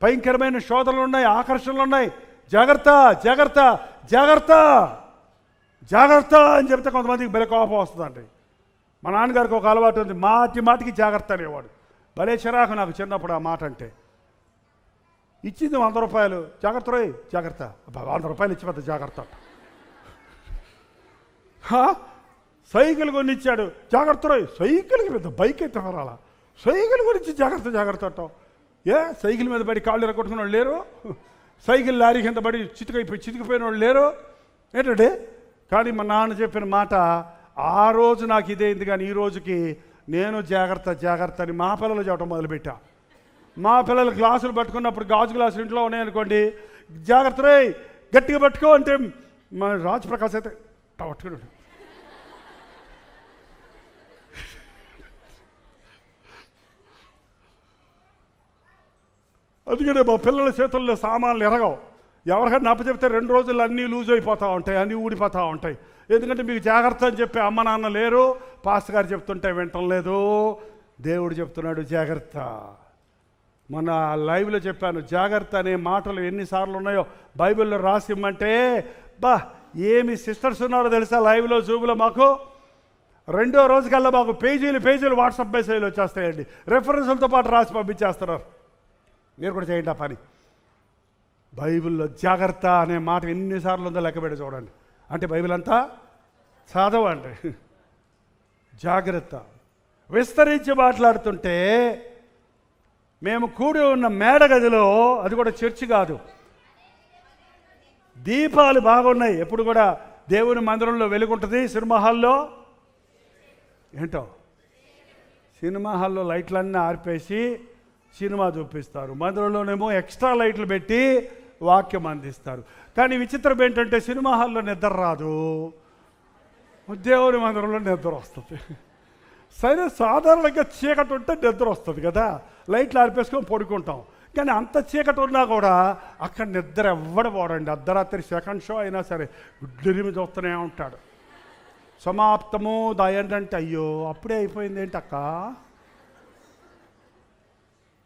భయంకరమైన శోధనలు ఉన్నాయి, ఆకర్షణలు ఉన్నాయి. జాగ్రత్త జాగ్రత్త జాగ్రత్త జాగ్రత్త అని చెప్తే కొంతమందికి భలే కోపం వస్తుందండి. మా నాన్నగారికి ఒక అలవాటు ఉంది, మాటికి జాగ్రత్త అనేవాడు. భలే చిరాకు నాకు చిన్నప్పుడు ఆ మాట అంటే. ఇచ్చింది 100 రూపాయలు, జాగ్రత్త రోయ్ జాగ్రత్త. 100 రూపాయలు ఇచ్చి పెద్ద జాగ్రత్త. సైకిల్ కొనిచ్చాడు, జాగ్రత్త రోయ్. సైకిల్కి పెద్ద బైక్ అయితే వరాలా, సైకిల్ గురించి జాగ్రత్త జాగ్రత్త అంటాం. సైకిల్ మీద పడి కాళ్ళు ఎరగొట్టుకున్న వాళ్ళు లేరు, సైకిల్ లారీ కింద పడి చితికిపోయిన వాళ్ళు లేరు ఏంటంటే. కానీ మా నాన్న చెప్పిన మాట ఆ రోజు నాకు ఇదేంది, కానీ ఈ రోజుకి నేను జాగ్రత్త జాగ్రత్త అని మా పిల్లలు చెప్పడం మొదలుపెట్టా. మా పిల్లలు గ్లాసులు పట్టుకున్నప్పుడు గాజు గ్లాసులు ఇంట్లో ఉన్నాయనుకోండి, జాగ్రత్త రే గట్టిగా పట్టుకో అంటే మా రాజప్రకాశ్ అయితే పట్టుకున్నాడు. అందుకనే మా పిల్లల చేతుల్లో సామాన్లు ఎరగవు. ఎవరికైనా చెప్తే 2 రోజుల్లో అన్నీ లూజ్ అయిపోతూ ఉంటాయి, అన్నీ ఊడిపోతూ ఉంటాయి. ఎందుకంటే మీకు జాగ్రత్త అని చెప్పి అమ్మ నాన్న లేరు, పాస్టర్ గారు చెప్తుంటే వింటం లేదు. దేవుడు చెప్తున్నాడు జాగ్రత్త. మన లైవ్లో చెప్పాను, జాగ్రత్త అనే మాటలు ఎన్నిసార్లు ఉన్నాయో బైబిల్లో రాసి ఇమ్మంటే ఏమి సిస్టర్స్ ఉన్నారో తెలుసా లైవ్లో జూమ్లో. మాకు 2వ రోజుకల్లా మాకు పేజీలు వాట్సాప్ మెసేజ్లు వచ్చేస్తాయండి, రెఫరెన్స్లతో పాటు రాసి పంపించేస్తున్నారు. మీరు కూడా చేయండి ఆ పని. బైబిల్లో జాగ్రత్త అనే మాట ఎన్నిసార్లు ఉందో లెక్కబెట్టి చూడండి. అంటే బైబిల్ అంతా చదవండి. జాగ్రత్త. విస్తరించి మాట్లాడుతుంటే మేము కూడి ఉన్న మేడగదిలో, అది కూడా చర్చి కాదు, దీపాలు బాగున్నాయి. ఎప్పుడు కూడా దేవుని మందిరంలో వెలుగుంటుంది. సినిమా హాల్లో ఏంటో, సినిమా హాల్లో లైట్లన్నీ ఆర్పేసి సినిమా చూపిస్తారు, మందిరంలోనేమో ఎక్స్ట్రా లైట్లు పెట్టి వాక్యం అందిస్తారు. కానీ విచిత్రం ఏంటంటే సినిమా హాల్లో నిద్ర రాదు, దేవుని మందిరంలో నిద్ర వస్తుంది. సరే, సాధారణంగా చీకటి ఉంటే నిద్ర వస్తుంది కదా, లైట్లు ఆర్పేసుకొని పడుకుంటాం. కానీ అంత చీకటి ఉన్నా కూడా అక్కడ నిద్ర ఎవ్వడపోడండి. అర్ధరాత్రి సెకండ్ షో అయినా సరే గుడ్డిరిమి చూస్తూనే ఉంటాడు. సమాప్తము దాయంటే అయ్యో అప్పుడే అయిపోయింది ఏంటి అక్క,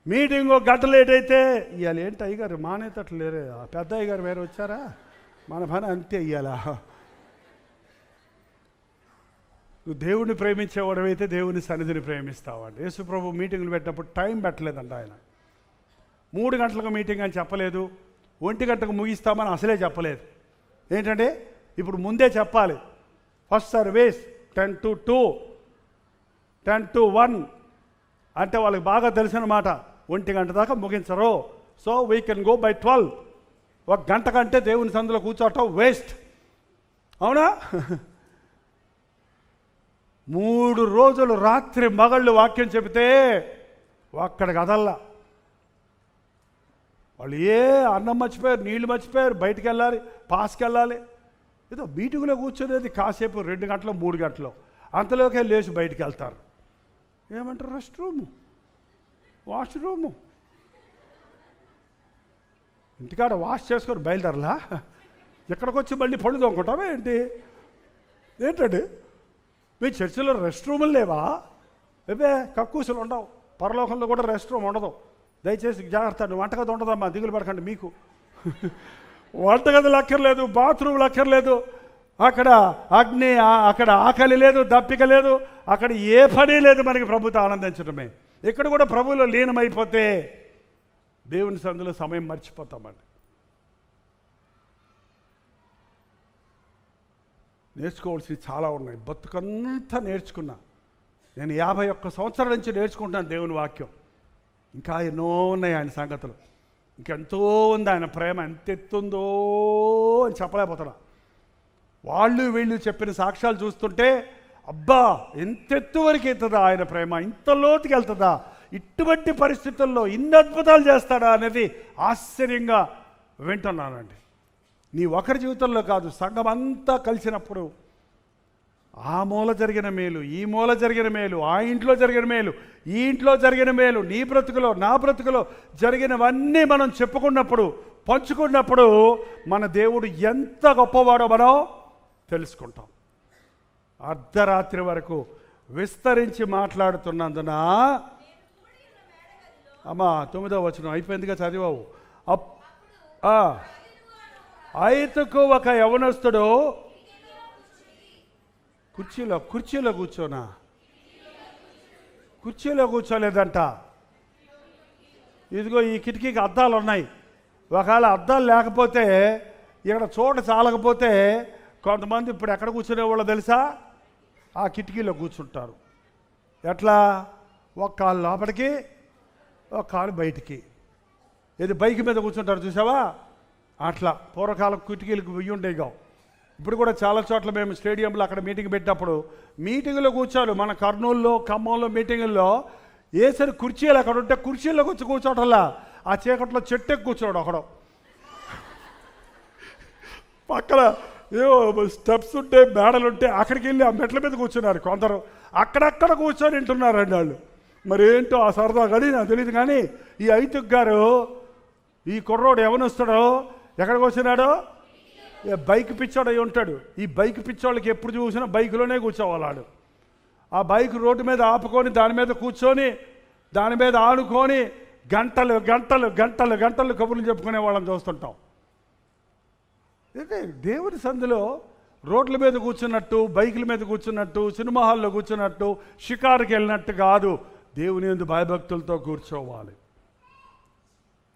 మీటింగ్ 1 గంట లేట్ అయితే ఇవాళ ఏంటి అయ్యగారు మానేతట్లు లేరే, పెద్ద అయ్యగారు వేరే వచ్చారా, మన పని అంతే ఇయ్యాలా. నువ్వు దేవుడిని ప్రేమించేవాడవైతే దేవుని సన్నిధిని ప్రేమిస్తావండి. యేసుప్రభు మీటింగ్లు పెట్టినప్పుడు టైం పెట్టలేదండి. ఆయన 3 గంటలకు మీటింగ్ అని చెప్పలేదు, 1 గంటకు ముగిస్తామని అసలే చెప్పలేదు. ఏంటంటే ఇప్పుడు ముందే చెప్పాలి. ఫస్ట్ సర్వీస్ 10 to 2, 10 to 1 అంటే వాళ్ళకి బాగా తెలిసిన మాట. 1 గంట దాకా ముగించరు. So we can go by 12. 1 గంట కంటే దేవుని సందులో కూర్చోవటం వేస్ట్, అవునా? 3 రోజులు రాత్రి మగళ్ళు వాక్యం చెబితే అక్కడికి అదల్లా. వాళ్ళు అన్నం మర్చిపోయారు, నీళ్లు మర్చిపోయారు, బయటికి వెళ్ళాలి, పాస్కి వెళ్ళాలి. ఏదో మీటింగ్లో కూర్చునేది కాసేపు 2 గంటలు 3 గంటలు, అంతలోకే లేచి బయటికి వెళ్తారు. ఏమంటారు? Rest room, washroom. ఇంటికాడ వాష్ చేసుకొని బయలుదేరలా, ఎక్కడికి వచ్చి మళ్ళీ పళ్ళు తోముకుంటావా ఏంటండి? మీ చర్చిలో రెస్ట్ రూములు లేవా? కక్కూసులు ఉండవు. పరలోకంలో కూడా రెస్ట్ రూమ్ ఉండదు. దయచేసి జాగ్రత్త. వంటగది ఉండదమ్మా, దిగులు పడకండి. మీకు వంటగదులు అక్కర్లేదు, బాత్రూములు అక్కర్లేదు, అక్కడ అగ్ని, అక్కడ ఆకలి లేదు, దప్పిక లేదు, అక్కడ ఏ పని లేదు. మనకి ప్రభుతో ఆనందించడమే. ఇక్కడ కూడా ప్రభువులో లీనమైపోతే దేవుని సందులో సమయం మర్చిపోతామండి. నేర్చుకోవాల్సినవి చాలా ఉన్నాయి. బతుకంతా నేర్చుకున్నా. నేను 51 సంవత్సరాల నుంచి నేర్చుకుంటాను దేవుని వాక్యం. ఇంకా ఎన్నో ఉన్నాయి ఆయన సంగతులు, ఇంకెంతో ఉంది ఆయన ప్రేమ, ఎంత ఎత్తుందో అని చెప్పలేకపోతున్నా. వాళ్ళు వీళ్ళు చెప్పిన సాక్ష్యాలు చూస్తుంటే అబ్బా ఎంతెత్తు వరకు వెళ్తుందా ఆయన ప్రేమ, ఇంత లోతుకి వెళ్తుందా, ఇటువంటి పరిస్థితుల్లో ఇన్ని అద్భుతాలు చేస్తాడా అనేది ఆశ్చర్యంగా వింటున్నానండి. నీ ఒకరి జీవితంలో కాదు, సంఘం అంతా కలిసినప్పుడు ఆ మూల జరిగిన మేలు, ఈ మూల జరిగిన మేలు, ఆ ఇంట్లో జరిగిన మేలు, ఈ ఇంట్లో జరిగిన మేలు, నీ బ్రతుకులో నా బ్రతుకులో జరిగినవన్నీ మనం చెప్పుకున్నప్పుడు, పంచుకున్నప్పుడు మన దేవుడు ఎంత గొప్పవాడో మనం తెలుసుకుంటాం. అర్ధరాత్రి వరకు విస్తరించి మాట్లాడుతున్నందున, అమ్మా 9వ వచనం అయిపోయిందిగా, చదివావు. ఐతుకు ఒక యవనస్తుడు కుర్చీలో కూర్చోనా, కుర్చీలో కూర్చోలేదంట. ఇదిగో ఈ కిటికీకి అద్దాలు ఉన్నాయి, ఒకవేళ అద్దాలు లేకపోతే, ఇక్కడ చోట చాలకపోతే కొంతమంది ఇప్పుడు ఎక్కడ కూర్చునేవాళ్ళో తెలుసా, ఆ కిటికీలో కూర్చుంటారు. ఎట్లా, ఒక కాలు లోపలికి ఒక కాలు బయటికి, ఇది బైక్ మీద కూర్చుంటారు చూసావా, అట్లా పూర్వకాలం కిటికీలకు వెయ్యి ఉండేగా. ఇప్పుడు కూడా చాలా చోట్ల మేము స్టేడియంలో అక్కడ మీటింగ్ పెట్టినప్పుడు మీటింగ్లో కూర్చోరు. మన కర్నూలులో, ఖమ్మంలో మీటింగుల్లో వేసరి కుర్చీలు అక్కడ ఉంటే కుర్చీలోకి వచ్చి కూర్చోవటంలా, ఆ చీకట్లో చెట్టుకి కూర్చోడు ఒకడు, పక్కన ఏవో స్టెప్స్ ఉంటే మేడలు ఉంటే అక్కడికి వెళ్ళి ఆ మెట్ల మీద కూర్చున్నారు కొందరు, అక్కడక్కడ కూర్చొని వింటున్నారండి వాళ్ళు. మరి ఏంటో ఆ సరదా కానీ నాకు తెలియదు. కానీ ఈ ఐతుక్ గారు, ఈ కుర్రోడు ఎవనొస్తాడో ఎక్కడికి వచ్చినాడో, బైక్ పిచ్చోడు అయి ఉంటాడు. ఈ బైక్ పిచ్చోళ్ళకి ఎప్పుడు చూసినా బైకులోనే కూర్చోవాలాడు. ఆ బైక్ రోడ్డు మీద ఆపుకొని దాని మీద కూర్చొని దాని మీద ఆడుకొని గంటలు గంటలు గంటలు గంటలు కబుర్లు చెప్పుకునే వాళ్ళని చూస్తుంటాం. అయితే దేవుని సందులో రోడ్ల మీద కూర్చున్నట్టు, బైకుల మీద కూర్చున్నట్టు, సినిమా హాల్లో కూర్చున్నట్టు, షికారుకి వెళ్ళినట్టు కాదు. దేవుని యందు భయభక్తులతో కూర్చోవాలి.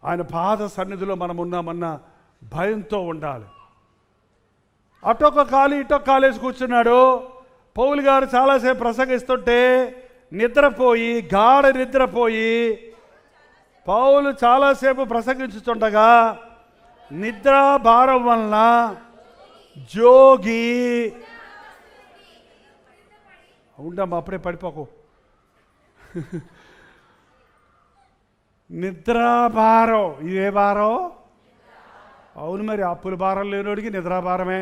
ఆయన పాద సన్నిధిలో మనం ఉన్నామన్న భయంతో ఉండాలి. అటొక కాలు ఇటొక కాలేసి కూర్చున్నాడు. పౌలు గారు చాలాసేపు ప్రసంగిస్తుంటే నిద్రపోయి, గాఢ నిద్రపోయి, పౌలు చాలాసేపు ప్రసంగించుతుండగా నిద్రా భారం వలన జోగి, ఉండమ్మా అప్పుడే పడిపోకు, నిద్రా భారం. ఇదే భారం? అవును, మరి అప్పుల భారం లేనోడికి నిద్రా భారమే,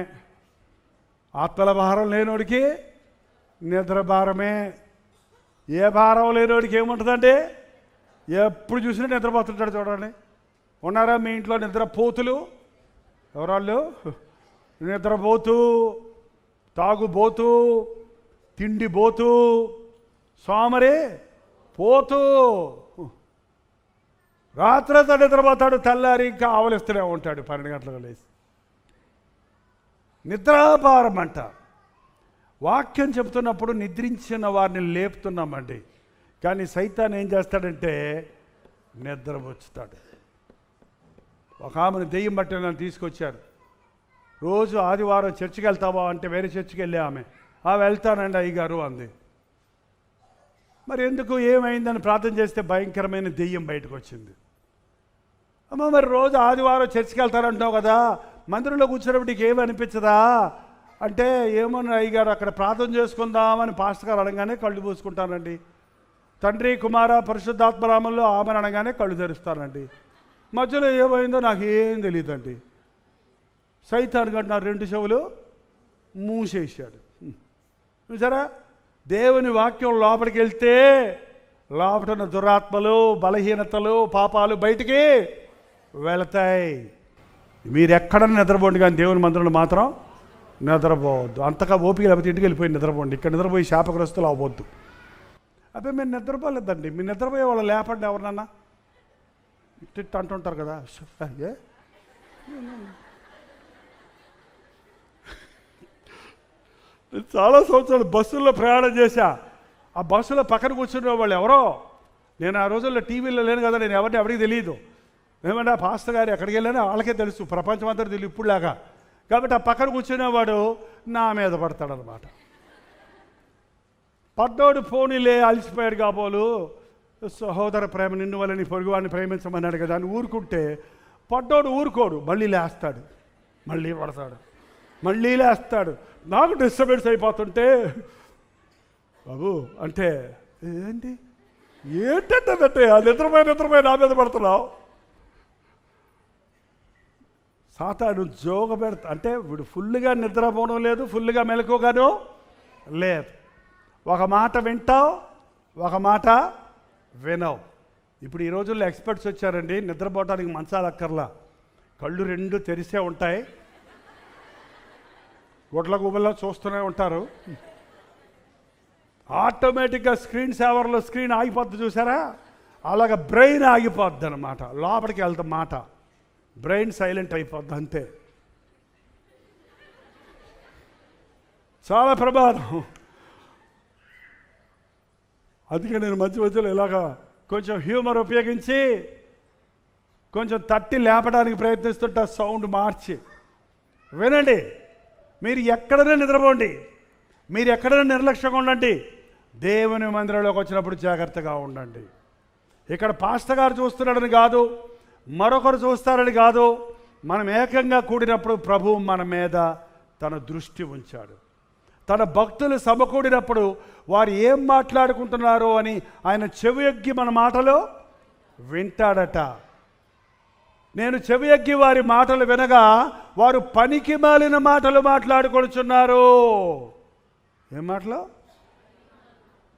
ఆత్మల భారం లేనోడికి నిద్ర భారమే. ఏ భారం లేనోడికి ఏముంటుందండి, ఎప్పుడు చూసినా నిద్రపోతుంటాడు. చూడండి, ఉన్నారా మీ ఇంట్లో నిద్రపోతులు? ఎవరాళ్ళు? నిద్రపోతూ, తాగుబోతూ, తిండిపోతూ, సోమరి పోతూ, రాత్రంతా నిద్రపోతాడు, తెల్లారి ఇంకా ఆవలిస్తూనే ఉంటాడు 12 గంటలకు లేచి. నిద్రాభారం అంట. వాక్యం చెప్తున్నప్పుడు నిద్రించిన వారిని లేపుతున్నామండి, కానీ సైతాన్ ఏం చేస్తాడంటే నిద్రపుచ్చుతాడు. ఒక ఆమెను దెయ్యం బట్టి నన్ను తీసుకొచ్చారు. రోజు ఆదివారం చర్చికి వెళ్తావా అంటే వేరే చర్చికి వెళ్ళే ఆమె, వెళ్తానండి అయ్యగారు అంది. మరి ఎందుకు, ఏమైందని ప్రార్థన చేస్తే భయంకరమైన దెయ్యం బయటకు వచ్చింది. అమ్మ మరి రోజు ఆదివారం చర్చికి వెళ్తారంటావు కదా, మందిరంలో కూర్చున్నప్పుడు నీకు ఏమి అనిపించదా అంటే, ఏమన్నా అయ్యగారు అక్కడ ప్రార్థన చేసుకుందామని పాస్టర్ గారు అనగానే కళ్ళు పూసుకుంటానండి. తండ్రి కుమార పరిశుద్ధాత్మనామంలో ఆమెను అనగానే కళ్ళు తెరుస్తానండి. మధ్యలో ఏమైందో నాకు ఏం తెలియదండి. సైతాన్ గంట నా 2 చెవులు మూసేసాడు. చూసారా, దేవుని వాక్యం లోపలికి వెళ్తే లోపల దురాత్మలు, బలహీనతలు, పాపాలు బయటికి వెళతాయి. మీరు ఎక్కడన్నా నిద్రపోండి, కానీ దేవుని మందిరంలో మాత్రం నిద్రపోవద్దు. అంతగా ఓపిక లేకపోతే ఇంటికి వెళ్ళిపోయి నిద్రపోండి. ఇక్కడ నిద్రపోయి శాపగ్రస్తులు అవ్వద్దు. అదే మీరు నిద్రపోలేదండి, మీరు నిద్రపోయే వాళ్ళు లేపండి ఎవరినన్నా. తిట్టు అంటుంటారు కదా, చాలా సంవత్సరాలు బస్సుల్లో ప్రయాణం చేశా. ఆ బస్సులో పక్కన కూర్చునే వాళ్ళు ఎవరో, నేను ఆ రోజుల్లో టీవీలో లేను కదా, నేను ఎవరికి తెలియదు. ఏమంటే ఆ పాస్టర్ గారు ఎక్కడికి వెళ్ళానో వాళ్ళకే తెలుసు, ప్రపంచం అంతా తెలియదు ఇప్పుడులాగా. కాబట్టి ఆ పక్కన కూర్చునేవాడు నా మీద పడతాడనమాట. పడ్డోడు పోనీలే అలసిపోయాడు కాబోలు, సహోదర ప్రేమ నిన్ను వల్ల నీ పొరుగువాడిని ప్రేమించమన్నాడు కదా అని ఊరుకుంటే, పడ్డోడు ఊరుకోడు, మళ్ళీ లేస్తాడు, మళ్ళీ పడతాడు, మళ్ళీ లేస్తాడు. నాకు డిస్టర్బెన్స్ అయిపోతుంటే బాబు అంటే ఏంటంటే నిద్రపోయి నా మీద పడుతున్నావు. సాతాను జోగ పెడతా అంటే వీడు ఫుల్గా నిద్రపోవడం లేదు, ఫుల్గా మెలకుగాను లేదు. ఒక మాట వింటావు, ఒక మాట వినవు. ఇప్పుడు ఈ రోజుల్లో ఎక్స్పర్ట్స్ వచ్చారండి, నిద్రపోవడానికి మంచాలు అక్కర్లా, కళ్ళు రెండు తెరిసే ఉంటాయి, గుడ్ల గుబల్లో చూస్తూనే ఉంటారు. ఆటోమేటిక్గా స్క్రీన్ సేవర్లో స్క్రీన్ ఆగిపోద్ది చూసారా, అలాగ బ్రెయిన్ ఆగిపోద్ది అన్నమాట. లోపలికి వెళ్తాం మాట, బ్రెయిన్ సైలెంట్ అయిపోద్ది అంతే. చాలా ప్రమాదం. అందుకే నేను మధ్య మధ్యలో ఇలాగా కొంచెం హ్యూమర్ ఉపయోగించి కొంచెం తట్టి లేపడానికి ప్రయత్నిస్తుంటా, సౌండ్ మార్చి. వినండి, మీరు ఎక్కడైనా నిద్రపోండి, మీరు ఎక్కడైనా నిర్లక్ష్యంగా ఉండండి, దేవుని మందిరంలోకి వచ్చినప్పుడు జాగ్రత్తగా ఉండండి. ఇక్కడ పాస్టర్ గారు చూస్తున్నాడని కాదు, మరొకరు చూస్తారని కాదు, మనం ఏకంగా కూడినప్పుడు ప్రభువు మన మీద తన దృష్టి ఉంచాడు. తన భక్తులు సమకూడినప్పుడు వారు ఏం మాట్లాడుకుంటున్నారో అని ఆయన చెవియొగ్గి మన మాటలు వింటాడట. నేను చెవియొగ్గి వారి మాటలు వినగా వారు పనికి మాలిన మాటలు మాట్లాడుకొనుచున్నారు. ఏం మాటలు?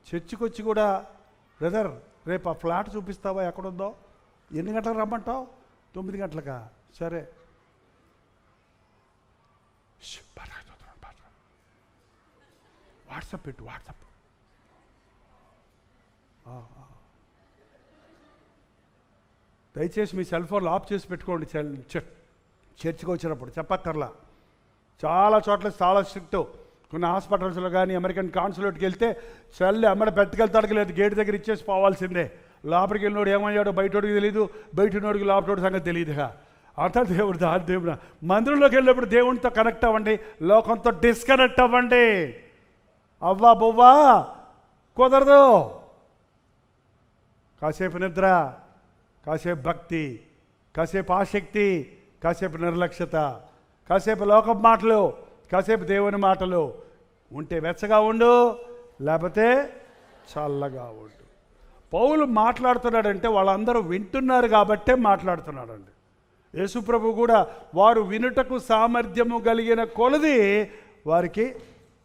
చర్చికొచ్చి కూడా, బ్రదర్ రేపు ఆ ఫ్లాట్ చూపిస్తావా, ఎక్కడుందో, ఎన్ని గంటలకు రమ్మంటావు? 9 గంటలకా? సరే, వాట్సాప్ పెట్టు, వాట్సాప్. దయచేసి మీ సెల్ ఫోన్లు ఆఫ్ చేసి పెట్టుకోండి. చర్చికి వచ్చినప్పుడు చెప్పక్కర్లా. చాలా చోట్ల చాలా స్ట్రిక్ట్. కొన్ని హాస్పిటల్స్లో కానీ అమెరికన్ కాన్సులేట్కి వెళ్తే చల్లి అమ్మడ పెట్టుకెళ్తాడికి లేదు, గేట్ దగ్గర ఇచ్చేసి పోవాల్సిందే. లోపలికి వెళ్ళినోడు ఏమయ్యాడో బయటోడికి తెలియదు, బయటనోడికి లోపలోడి సంగతి తెలియదుగా. అంతా దేవుడు దా దేవుడు. మందిరంలోకి వెళ్ళినప్పుడు దేవునితో కనెక్ట్ అవ్వండి, లోకంతో డిస్కనెక్ట్ అవ్వండి. అవ్వా బొవ్వా కుదరదు. కాసేపు నిద్ర, కాసేపు భక్తి, కాసేపు ఆసక్తి, కాసేపు నిర్లక్ష్యత, కాసేపు లోకం మాటలు, కాసేపు దేవుని మాటలు. ఉంటే వెచ్చగా ఉండు, లేకపోతే చల్లగా ఉండు. పౌలు మాట్లాడుతున్నాడంటే వాళ్ళందరూ వింటున్నారు కాబట్టే మాట్లాడుతున్నాడండి. యేసుప్రభు కూడా వారు వినుటకు సామర్థ్యము కలిగిన కొలది వారికి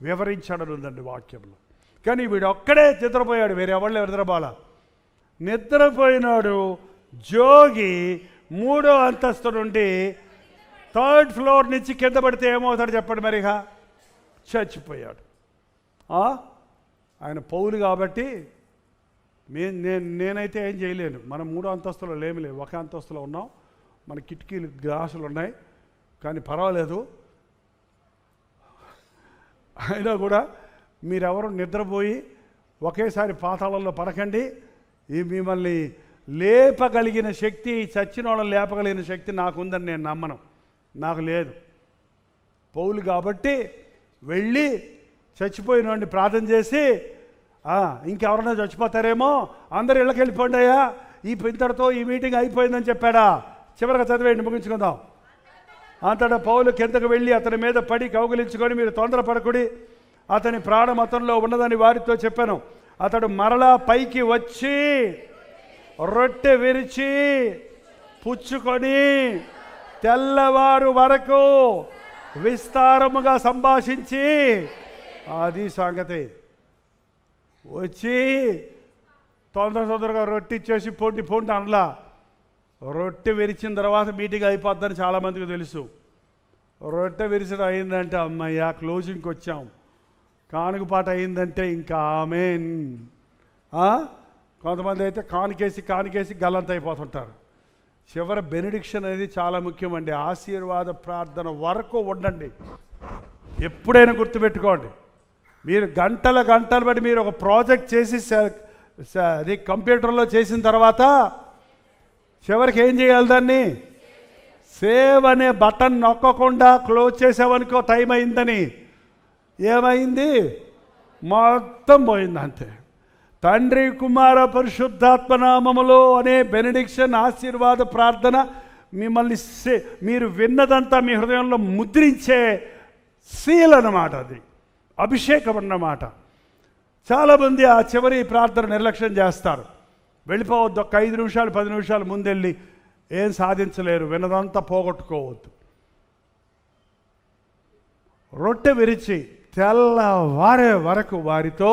వివరించాడనుందండి వాక్యంలో. కానీ వీడు ఒక్కడే నిద్రపోయాడు, వేరే ఎవరు నిద్రపోలా. నిద్రపోయినాడు జోగి 3వ అంతస్తు నుండి 3rd ఫ్లోర్ నుంచి కింద పడితే ఏమవుతాడు చెప్పండి మరిగా? చచ్చిపోయాడు. ఆయన పౌలు కాబట్టి నేనైతే ఏం చేయలేను. మనం 3వ అంతస్తులో లేములే, 1 అంతస్తులో ఉన్నాం. మన కిటికీలు గ్లాసులు ఉన్నాయి, కానీ పర్వాలేదు. అయినా కూడా మీరెవరు నిద్రపోయి ఒకేసారి పాతాళంలో పడకండి. ఈ మిమ్మల్ని లేపగలిగిన శక్తి, చచ్చిన వాళ్ళని లేపగలిగిన శక్తి నాకుందని నేను నమ్మను, నాకు లేదు. పౌలు కాబట్టి వెళ్ళి చచ్చిపోయిన వాడిని ప్రార్థన చేసి, ఇంకెవరైనా చచ్చిపోతారేమో, అందరు ఇళ్ళకి వెళ్ళిపోండి అయ్యా, ఈ ఇంతటితో ఈ మీటింగ్ అయిపోయిందని చెప్పాడా? చివరిగా చదివేయండి, ముగించుకుందాం. అంతటా పౌలు కిందకు వెళ్ళి అతని మీద పడి కౌగిలించుకొని, మీరు తొందరపడకుడి, అతని ప్రాణం అతనిలో ఉన్నదని వారితో చెప్పాను. అతడు మరలా పైకి వచ్చి రొట్టె విరిచి పుచ్చుకొని తెల్లవారు వరకు విస్తారముగా సంభాషించి, అది సంగతి. వచ్చి తొందరగా రొట్టె ఇచ్చేసి పొండి అనలా. రొట్టె విరిచిన తర్వాత మీటింగ్ అయిపోద్దని చాలామందికి తెలుసు. రొట్టె విరిచడం అయిందంటే అమ్మయ్య క్లోజింగ్కి వచ్చాం, కానుకపాట అయిందంటే ఇంకా ఆమేన్. కొంతమంది అయితే కానికేసి గల్లంత అయిపోతుంటారు. చివరి బెనిడిక్షన్ అనేది చాలా ముఖ్యమండి. ఆశీర్వాద ప్రార్థన వరకు ఉండండి. ఎప్పుడైనా గుర్తుపెట్టుకోండి, మీరు గంటల బట్టి మీరు ఒక ప్రాజెక్ట్ చేసి అది కంప్యూటర్లో చేసిన తర్వాత చివరికి ఏం చేయాలి? దాన్ని సేవ్ అనే బటన్ నొక్కకుండా క్లోజ్ చేసావనుకో, టైం అయిందని. ఏమైంది? మొత్తం పోయింది అంతే. తండ్రి కుమార పరిశుద్ధాత్మ నామములో అనే బెనడిక్షన్ ఆశీర్వాద ప్రార్థన మిమ్మల్ని మీరు విన్నదంతా మీ హృదయంలో ముద్రించే సీల్ అన్నమాట, అది అభిషేకం అన్నమాట. చాలామంది ఆ చివరి ప్రార్థన నిర్లక్ష్యం చేస్తారు. వెళ్ళిపోవద్దు, ఒక 5 నిమిషాలు 10 నిమిషాలు ముందెళ్ళి ఏం సాధించలేరు, వినదంతా పోగొట్టుకోవద్దు. రొట్టె విరిచి తెల్లవారే వరకు వారితో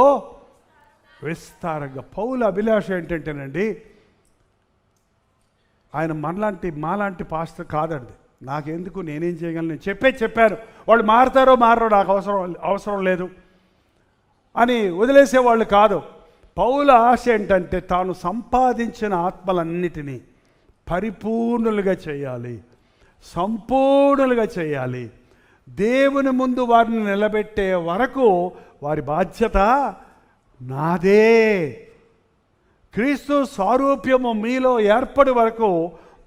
విస్తారంగా. పౌలు అభిలాష ఏంటంటేనండి, ఆయన మాలాంటి పాస్టర్ కాదండి. నాకెందుకు, నేనేం చేయగలను, నేను చెప్పాను, వాళ్ళు మారతారో మారో నాకు అవసరం లేదు అని వదిలేసేవాళ్ళు కాదు. పౌలు ఆశ ఏంటంటే తాను సంపాదించిన ఆత్మలన్నిటినీ పరిపూర్ణులుగా చేయాలి, సంపూర్ణులుగా చేయాలి. దేవుని ముందు వారిని నిలబెట్టే వరకు వారి బాధ్యత నాదే. క్రీస్తు సారూప్యము మీలో ఏర్పడి వరకు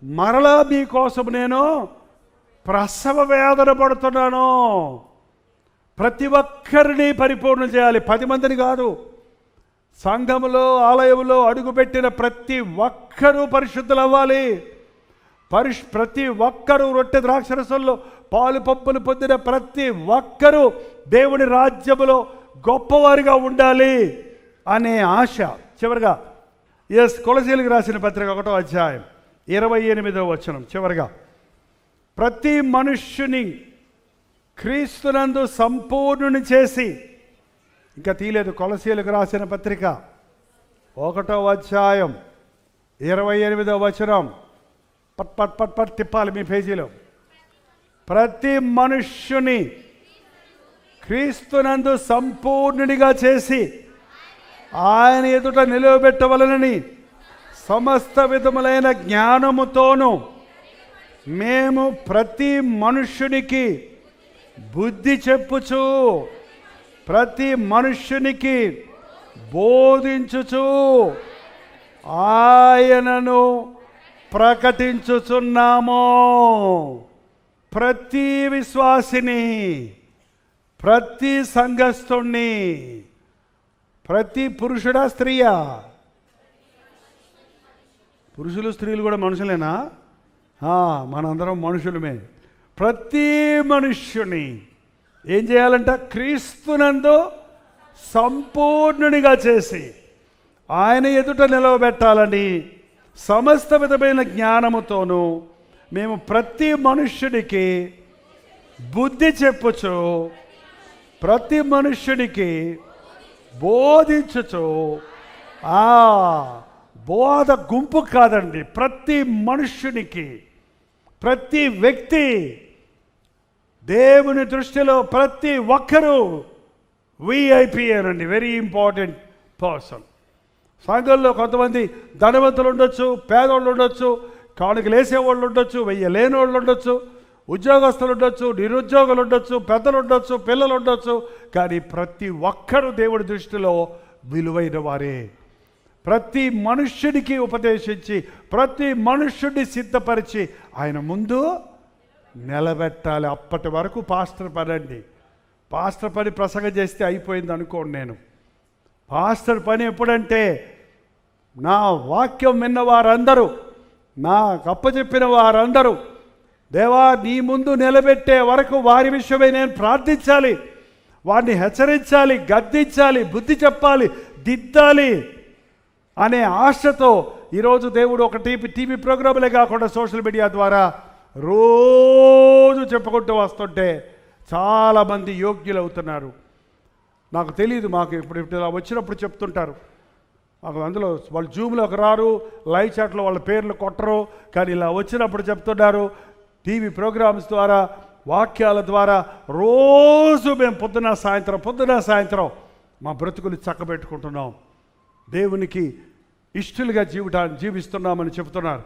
మరలా మీకోసం నేను ప్రసవ వేదన పడుతున్నాను. ప్రతి ఒక్కరిని పరిపూర్ణ చేయాలి. 10 మందిని కాదు, సంఘములో ఆలయంలో అడుగుపెట్టిన ప్రతి ఒక్కరూ పరిశుద్ధులు అవ్వాలి. ప్రతి ఒక్కరూ రొట్టె ద్రాక్షరసంలో పాలు పప్పులు పొందిన ప్రతి ఒక్కరూ దేవుని రాజ్యములో గొప్పవారిగా ఉండాలి అనే ఆశ. చివరిగా కొలసీలకు రాసిన పత్రిక 1వ అధ్యాయం 28వ వచనం చివరిగా, ప్రతి మనుష్యుని క్రీస్తునందు సంపూర్ణుని చేసి, ఇంకా తీయలేదు, కొలసీలకు రాసిన పత్రిక 1వ అధ్యాయం 28వ వచనం, పట్ తిప్పాలి మీ పేజీలో. ప్రతి మనుష్యుని క్రీస్తునందు సంపూర్ణునిగా చేసి ఆయన ఎదుట నిలవబెట్టవలనని సమస్త విధములైన జ్ఞానముతోనూ మేము ప్రతి మనుష్యునికి బుద్ధి చెప్పుచు, ప్రతి మనుష్యునికి బోధించుచు ఆయనను ప్రకటించుచున్నాము. ప్రతి విశ్వాసిని, ప్రతి సంఘస్థుణ్ణి, ప్రతి పురుషుడా స్త్రీయా? పురుషులు స్త్రీలు కూడా మనుషులేనా? మనందరం మనుషులమే. ప్రతి మనుష్యుని ఏం చేయాలంట? క్రీస్తునందు సంపూర్ణునిగా చేసి ఆయన ఎదుట నిలవబెట్టాలని సమస్త విధమైన జ్ఞానముతోనూ మేము ప్రతి మనుష్యుడికి బుద్ధి చెప్పుచు, ప్రతి మనుష్యుడికి బోధించుచు. బోధ గుంపు కాదండి, ప్రతి మనుష్యునికి, ప్రతి వ్యక్తి, దేవుని దృష్టిలో ప్రతి ఒక్కరూ విఐపి అనండి, వెరీ ఇంపార్టెంట్ పర్సన్. సంఘంలో కొంతమంది ధనవంతులు ఉండొచ్చు, పేదవాళ్ళు ఉండొచ్చు, కానుకలు వేసేవాళ్ళు ఉండొచ్చు, వెయ్యలేని వాళ్ళు ఉండొచ్చు, ఉద్యోగస్తులు ఉండొచ్చు, నిరుద్యోగులు ఉండొచ్చు, పెద్దలు ఉండొచ్చు, పిల్లలు ఉండొచ్చు. కానీ ప్రతి ఒక్కరూ దేవుడి దృష్టిలో విలువైన వారే. ప్రతి మనుష్యుడికి ఉపదేశించి, ప్రతి మనుష్యుడిని సిద్ధపరిచి ఆయన ముందు నిలబెట్టాలి. అప్పటి వరకు పాస్టర్ పని అండి. పాస్టర్ పని ప్రసంగం చేస్తే అయిపోయింది అనుకోండి. నేను పాస్టర్ పని ఎప్పుడంటే, నా వాక్యం విన్న వారందరూ, నాకు అప్పచెప్పిన వారందరూ దేవా నీ ముందు నిలబెట్టే వరకు వారి విషయమై నేను ప్రార్థించాలి, వారిని హెచ్చరించాలి, గద్దించాలి, బుద్ధి చెప్పాలి, దిద్దాలి అనే ఆశతో ఈరోజు దేవుడు ఒక టీవీ ప్రోగ్రాములే కాకుండా సోషల్ మీడియా ద్వారా రోజు చెప్పుకుంటూ వస్తుంటే చాలామంది యోగ్యులు అవుతున్నారు. నాకు తెలియదు, మాకు ఇప్పుడు ఇలా వచ్చినప్పుడు చెప్తుంటారు. మాకు అందులో వాళ్ళు జూమ్లోకి రారు, లైవ్ చాట్లో వాళ్ళ పేర్లు కొట్టరు, కానీ ఇలా వచ్చినప్పుడు చెప్తున్నారు. టీవీ ప్రోగ్రామ్స్ ద్వారా, వాక్యాల ద్వారా రోజు మేము పొద్దున సాయంత్రం మా బ్రతుకులు చక్కబెట్టుకుంటున్నాం, దేవునికి ఇష్టలుగా జీవిస్తున్నామని చెబుతున్నారు.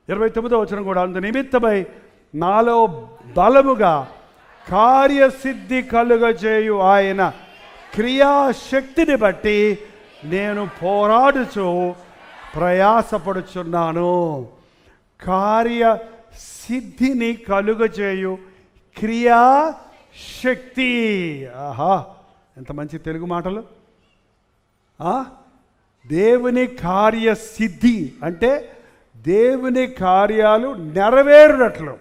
29వ వచనం కూడా, అందు నిమిత్తమై నాలో బలముగా కార్యసిద్ధి కలుగజేయు ఆయన క్రియాశక్తిని బట్టి నేను పోరాడుచు ప్రయాసపడుచున్నాను. కార్యసిద్ధిని కలుగజేయు క్రియాశక్తి. ఆహా, ఎంత మంచి తెలుగు మాటలు. దేవుని కార్యసిద్ధి అంటే దేవుని కార్యాలు నెరవేరునట్లు,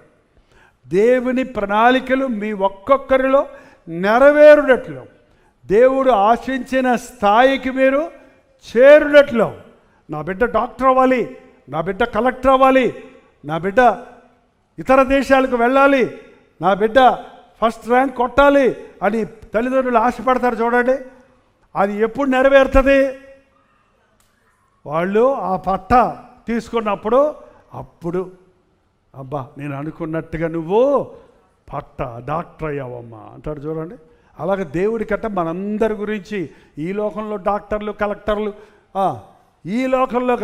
దేవుని ప్రణాళికలు మీ ఒక్కొక్కరిలో నెరవేరునట్లు, దేవుడు ఆశించిన స్థాయికి మీరు చేరునట్లు. నా బిడ్డ డాక్టర్ అవ్వాలి, నా బిడ్డ కలెక్టర్ అవ్వాలి, నా బిడ్డ ఇతర దేశాలకు వెళ్ళాలి, నా బిడ్డ ఫస్ట్ ర్యాంక్ కొట్టాలి అని తల్లిదండ్రులు ఆశపడతారు చూడండి. అది ఎప్పుడు నెరవేరుతుంది? వాళ్ళు ఆ పట్ట తీసుకున్నప్పుడు, అప్పుడు అబ్బా నేను అనుకున్నట్టుగా నువ్వు పట్ట డాక్టర్ అయ్యావమ్మా అంటాడు చూడండి. అలాగే దేవుడికట్ట మనందరి గురించి ఈ లోకంలో డాక్టర్లు కలెక్టర్లు, ఈ లోకంలో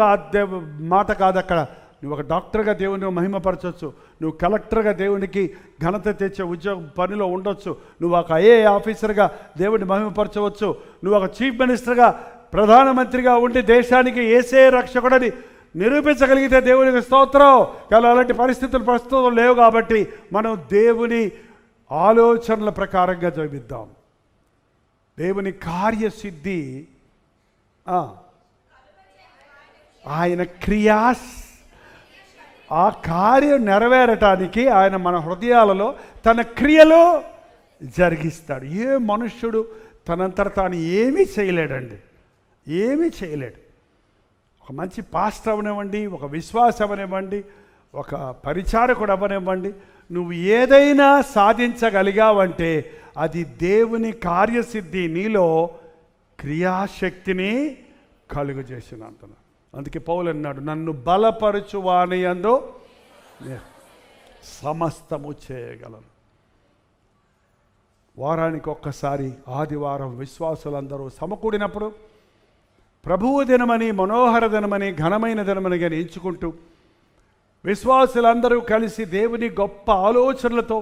మాట కాదు. అక్కడ నువ్వు ఒక డాక్టర్గా దేవుని మహిమపరచవచ్చు, నువ్వు కలెక్టర్గా దేవునికి ఘనత తెచ్చే ఉద్యోగ పనిలో ఉండొచ్చు, నువ్వు ఒక ఐఏ ఆఫీసర్గా దేవుని మహిమపరచవచ్చు, నువ్వు ఒక చీఫ్ మినిస్టర్గా ప్రధానమంత్రిగా ఉండి దేశానికి యేసే రక్షకుడని నిరూపించగలిగితే దేవునికి స్తోత్రం. కానీ అలాంటి పరిస్థితులు ప్రస్తుతం లేవు కాబట్టి మనం దేవుని ఆలోచనల ప్రకారంగా జీవిద్దాం. దేవుని కార్యసిద్ధి ఆయన క్రియాస్, ఆ కార్యం నెరవేరటానికి ఆయన మన హృదయాలలో తన క్రియలు జరిగిస్తాడు. ఏ మనుష్యుడు తనంతట తాను ఏమీ చేయలేడండి, ఏమీ చేయలేడు. ఒక మంచి పాస్టర్ అవనివ్వండి, ఒక విశ్వాసం అవనివ్వండి, ఒక పరిచారకుడు అవనివ్వండి, నువ్వు ఏదైనా సాధించగలిగావంటే అది దేవుని కార్యసిద్ధి నీలో క్రియాశక్తిని కలుగు చేసినంతను. అందుకే పౌలు అన్నాడు, నన్ను బలపరచువాని యందు సమస్తము చేయగలను. వారానికి ఒక్కసారి ఆదివారం విశ్వాసులందరూ సమకూడినప్పుడు ప్రభువు దినమని, మనోహర దినమని, ఘనమైన దినమని కానీ ఎంచుకుంటూ విశ్వాసులందరూ కలిసి దేవుని గొప్ప ఆలోచనలతో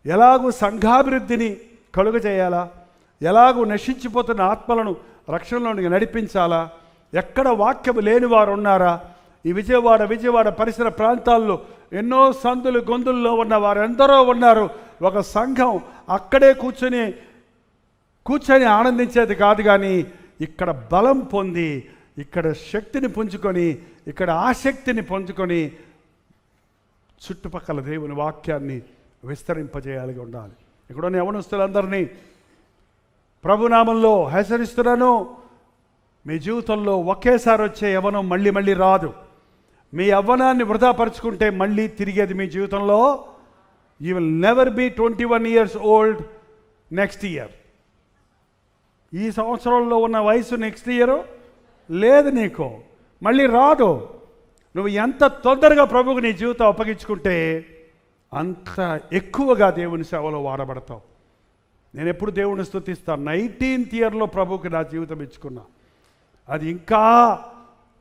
ఎలాగూ సంఘాభివృద్ధిని కలుగజేయాలా, ఎలాగూ నశించిపోతున్న ఆత్మలను రక్షణలోనికి నడిపించాలా, ఎక్కడ వాక్యము లేని వారు ఉన్నారా, ఈ విజయవాడ పరిసర ప్రాంతాల్లో ఎన్నో సందులు గొంతుల్లో ఉన్న వారు ఎందరో ఉన్నారు. ఒక సంఘం అక్కడే కూర్చొని ఆనందించేది కాదు, కానీ ఇక్కడ బలం పొంది, ఇక్కడ శక్తిని పుంజుకొని, ఇక్కడ ఆసక్తిని పొందుకొని చుట్టుపక్కల దేవుని వాక్యాన్ని విస్తరింపజేయాలి ఉండాలి. ఇక్కడ యవనస్తులందరినీ ప్రభునామంలో హెచ్చరిస్తున్నాను, మీ జీవితంలో ఒకేసారి వచ్చే యవ్వనం మళ్ళీ రాదు. మీ యవ్వనాన్ని వృధాపరుచుకుంటే మళ్ళీ తిరిగేది మీ జీవితంలో you will never be 21 years old next year. ఈ సంవత్సరంలో ఉన్న వయసు నెక్స్ట్ ఇయర్ లేదు, నీకు మళ్ళీ రాదు. నువ్వు ఎంత తొందరగా ప్రభువుకు నీ జీవితం అప్పగించుకుంటే అంత ఎక్కువగా దేవుని సేవలో వాడబడతావు. నేను ఎప్పుడు దేవుని స్తుతిస్తాను. 19th yearలో ప్రభువుకి నా జీవితం ఇచ్చుకున్నా, అది ఇంకా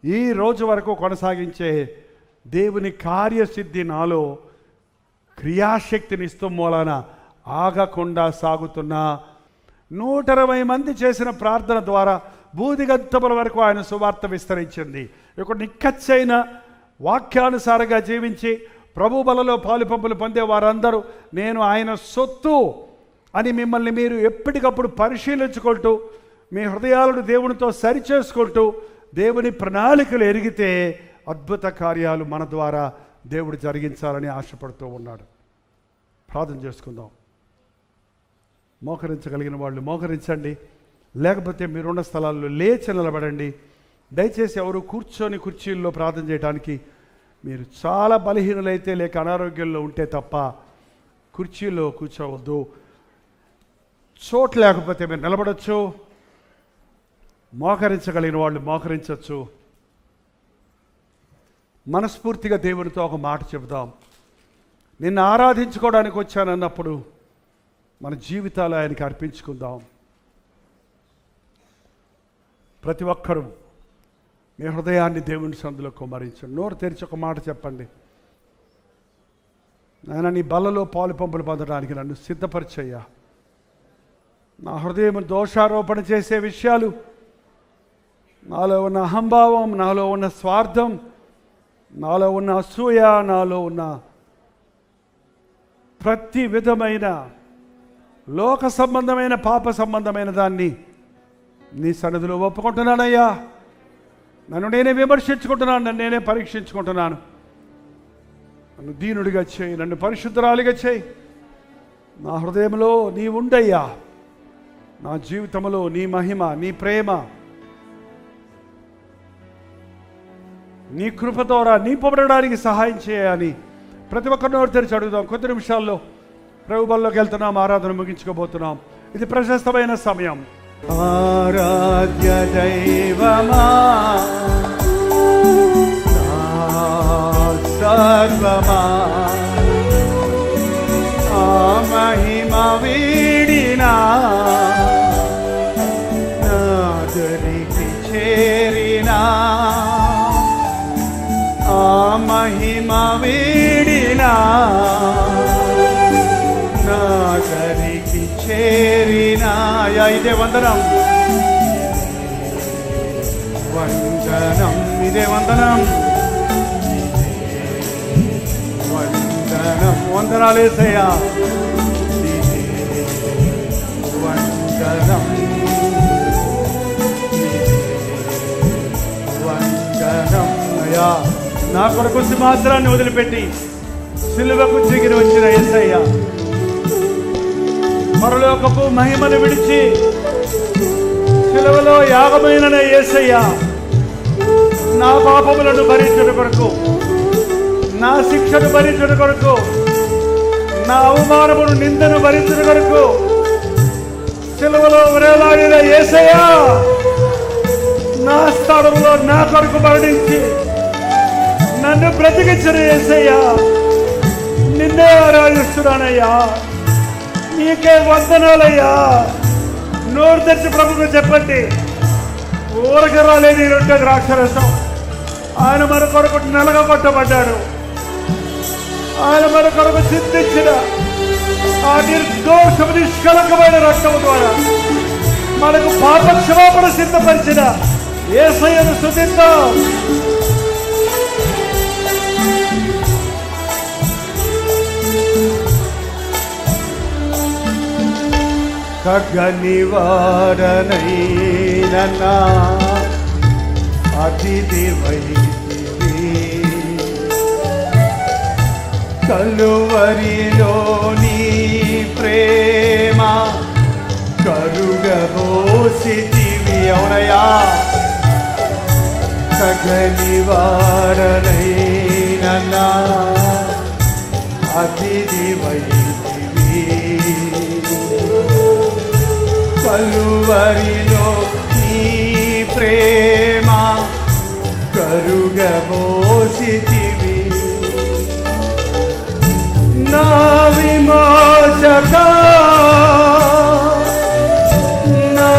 ఈ రోజు వరకు కొనసాగించే దేవుని కార్యసిద్ధి నాలో క్రియాశక్తిని ఇస్తూ మూలాన ఆగకుండా సాగుతున్నా. 120 మంది చేసిన ప్రార్థన ద్వారా బూదిగంతముల వరకు ఆయన సువార్త విస్తరించింది. ఇక్కడ నిక్కచ్చైన వాక్యానుసారంగా జీవించి ప్రభు బలలో పాలుపంపులు పొందే వారందరూ నేను ఆయన సొత్తు అని మిమ్మల్ని మీరు ఎప్పటికప్పుడు పరిశీలించుకుంటూ మీ హృదయాలను దేవునితో సరిచేసుకుంటూ దేవుని ప్రణాళికలు ఎరిగితే అద్భుత కార్యాలు మన ద్వారా దేవుడు జరిగించాలని ఆశపడుతూ ఉన్నాడు. ప్రార్థన చేసుకుందాం. మోకరించగలిగిన వాళ్ళు మోకరించండి, లేకపోతే మీరున్న స్థలాల్లో లేచి నిలబడండి. దయచేసి ఎవరు కూర్చొని కుర్చీల్లో ప్రార్థన చేయడానికి మీరు చాలా బలహీనులైతే లేక అనారోగ్యంలో ఉంటే తప్ప కుర్చీలో కూర్చోవద్దు. చోటు లేకపోతే మీరు నిలబడచ్చు, మోకరించగలిగిన వాళ్ళు మోకరించవచ్చు. మనస్ఫూర్తిగా దేవునితో ఒక మాట చెబుదాం. నిన్ను ఆరాధించుకోవడానికి వచ్చానన్నప్పుడు మన జీవితాలు ఆయనకి అర్పించుకుందాం. ప్రతి ఒక్కరూ మీ హృదయాన్ని దేవుని సందులో కుమ్మరించండి. నోరు తెరిచి ఒక మాట చెప్పండి. నాయన నీ బలలో పాలు పంపులు పొందడానికి నన్ను సిద్ధపరిచయ్యా. నా హృదయం దోషారోపణ చేసే విషయాలు, నాలో ఉన్న అహంభావం, నాలో ఉన్న స్వార్థం, నాలో ఉన్న అసూయ, నాలో ఉన్న ప్రతి విధమైన లోక సంబంధమైన పాప సంబంధమైన దాన్ని నీ సన్నిధిలో ఒప్పుకుంటున్నానయ్యా. నన్ను నేనే విమర్శించుకుంటున్నాను, నన్ను నేనే పరీక్షించుకుంటున్నాను. నన్ను దీనుడిగా చేయి, నన్ను పరిశుద్ధరాలిగా చేయి. నా హృదయంలో నీ ఉండయ్యా. నా జీవితంలో నీ మహిమ, నీ ప్రేమ, నీ కృప ద్వారా నింపబడడానికి సహాయం చేయని ప్రతి ఒక్కరిని నోరు తెరిచి అడుగుదాం. కొద్ది నిమిషాల్లో ప్రభు బల్లోకి వెళ్తున్నాం, ఆరాధన ముగించుకోబోతున్నాం. ఇది ప్రశస్తమైన సమయం. ఆరాధ్య దైవమా, సర్వమా, ఆ మహిమ వీడినా నాదరికి చేరినా, ఆ మహిమ వీడినా నాదరికి చేరినా. ఇదే వందనం, వందనం, ఇదే వందనం, వందనం, వందనాలేసయ్యా, వందనం, వందనం అయ్యా. నా కొరకు సింహాసనాన్ని వదిలిపెట్టి సిలువకు దిగిరి వచ్చిన యేసయ్యా, పరలోకపు మహిమను విడిచి సిలువలో యాగమైన యేసయ్యా, నా పాపములను భరించుట కొరకు, నా శిక్షను భరించుట కొరకు, నా అవమానమును నిందను భరించుట కొరకు సిలువలో వేలాడిన యేసయ్యా, నా స్థానంలో నా కొరకు మరణించి నన్ను బ్రతికించిన యేసయ్యా, నిన్నే ఆరాధిస్తున్నానయ్యా. నీకే వందనాలయ్యా. నోరు తెరిచి ప్రభుకు చెప్పండి. ఊరకరాలేని రొట్టె ద్రాక్షరసం. ఆయన మన కొరకు నలగబట్టబడ్డాడు. ఆయన మన కొరకు చింతించిన ఆ నిర్దోషము నిష్కలంకమైన రక్తము ద్వారా మనకు పాప క్షమాపణ సిద్ధపరిచిన యేసయ్యను స్తుతిద్దాం. ఖడ్గనివారణైన నా అతిథివైతివి, కలువరిలో నీ ప్రేమ కరుగబోసితివి. అవునయ్యా, ఖడ్గనివారణైన నా అతిథివైతివి, కలువరిలో నీ ప్రేమ కరుగబోసితివి. నా విమోచకా, నా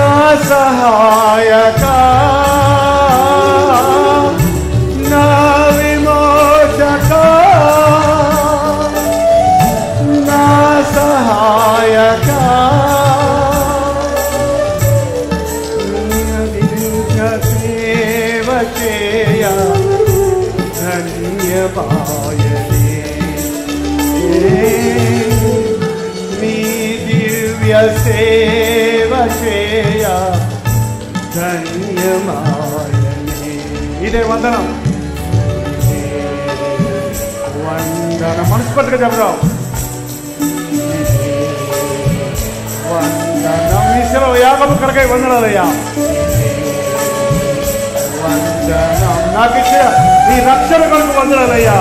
సహాయకా, నా విమోచకా, నా సహాయకా, సేవ చేయ ధన్యపాయనే, నీ దివ్య సేవ చేయ ధన్యమాయనే. ఇదే వందనం, వందనం. మనస్ఫూర్తిగా చెప్దాం. వందనం. మీ సెలవు యాగము కొరకై వందనాలయ్యా. వందనం. నాకు ఇచ్చిన ఈ రక్షణ కొరకు వందనాలయ్యా.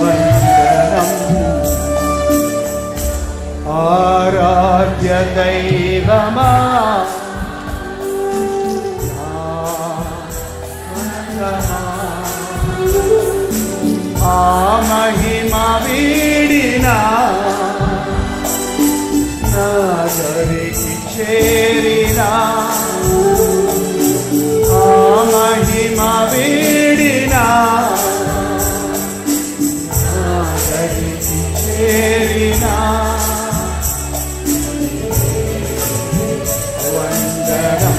వందనం. ఆరాధ్య దైవమా, ఆ మహిమ వీడినా నాదరికి చేరినా, ఆ మహిమ వీడినా నాదరికి చేరినా. వందనం,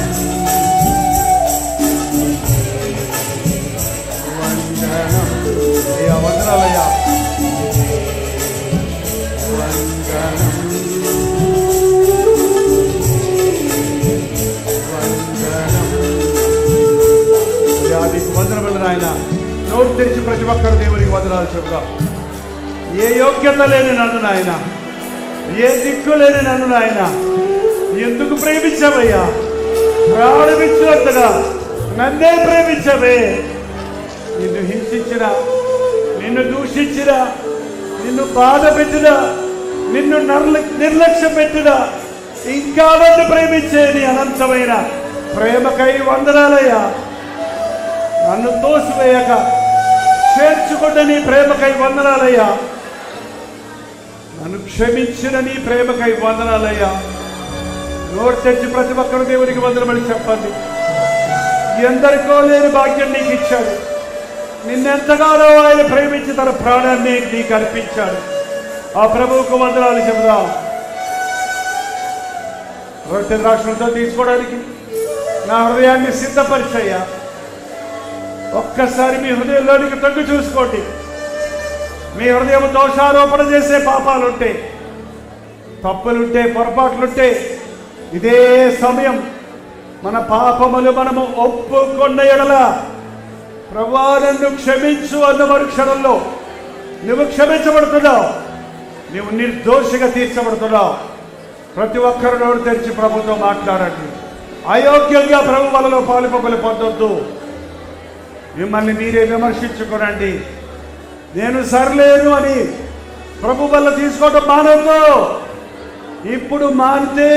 వందనం అయ్యా, వందనాలయ్యా. వందనం, వందనం అయ్యా. నీకు వందనములు నాయన. నోరు తెరిచి ప్రతి ఒక్కరు దేవునికి వందనాలు చెప్తాం. ఏ యోగ్యత లేని నన్ను నాయన, ఏ దిక్కు లేని నన్ను నాయన ఎందుకు ప్రేమించావయ్యా? ప్రారంభించినట్టుగా నన్నే ప్రేమించవే. నిన్ను హింసించిన, నిన్ను దూషించిన, నిన్ను బాధ పెట్టిన, నిన్ను నిర్లక్ష్యం పెట్టిన, ఇంకా నన్ను ప్రేమించే నీ అనంతమైన ప్రేమకై వందనాలయ్యా. నన్ను తోసివేయక చేర్చుకున్న నీ ప్రేమకై వందనాలయ్యా. నన్ను క్షమించిన నీ ప్రేమకై వందనాలయ్యా. నోరు తెచ్చి ప్రతి ఒక్కరు దేవునికి వందనమని చెప్పండి. ఎందరికో లేని భాగ్యం నీకు ఇచ్చాడు. నిన్నెంతగానో ఆయన ప్రేమించి తన ప్రాణాన్ని నీకు అర్పించాడు. ఆ ప్రభువుకు వందనాలు చెబుదాం. రొట్టె ద్రాక్షలతో తీసుకోవడానికి నా హృదయాన్ని సిద్ధపరిచయ్యా. ఒక్కసారి మీ హృదయంలోనికి తగ్గు చూసుకోండి. మీ హృదయం దోషారోపణ చేసే పాపాలుంటే, తప్పులుంటే, పొరపాట్లుంటే ఇదే సమయం. మన పాపములు మనము ఒప్పుకున్న ఎడల ప్రభువా నన్ను క్షమించు అన్న మరుక్షణంలో నువ్వు క్షమించబడుతున్నావు. నువ్వు నిర్దోషిగా తీర్చబడుతున్నావు. ప్రతి ఒక్కరు నోరు తెరిచి ప్రభుతో మాట్లాడండి. అయోగ్యంగా ప్రభు వలలో పాలుపొగలు పొందొద్దు. మిమ్మల్ని మీరే విమర్శించుకోనండి. నేను సరిలేను అని ప్రభు వల్ల తీసుకోవడం మానవద్దు. ఇప్పుడు మానితే,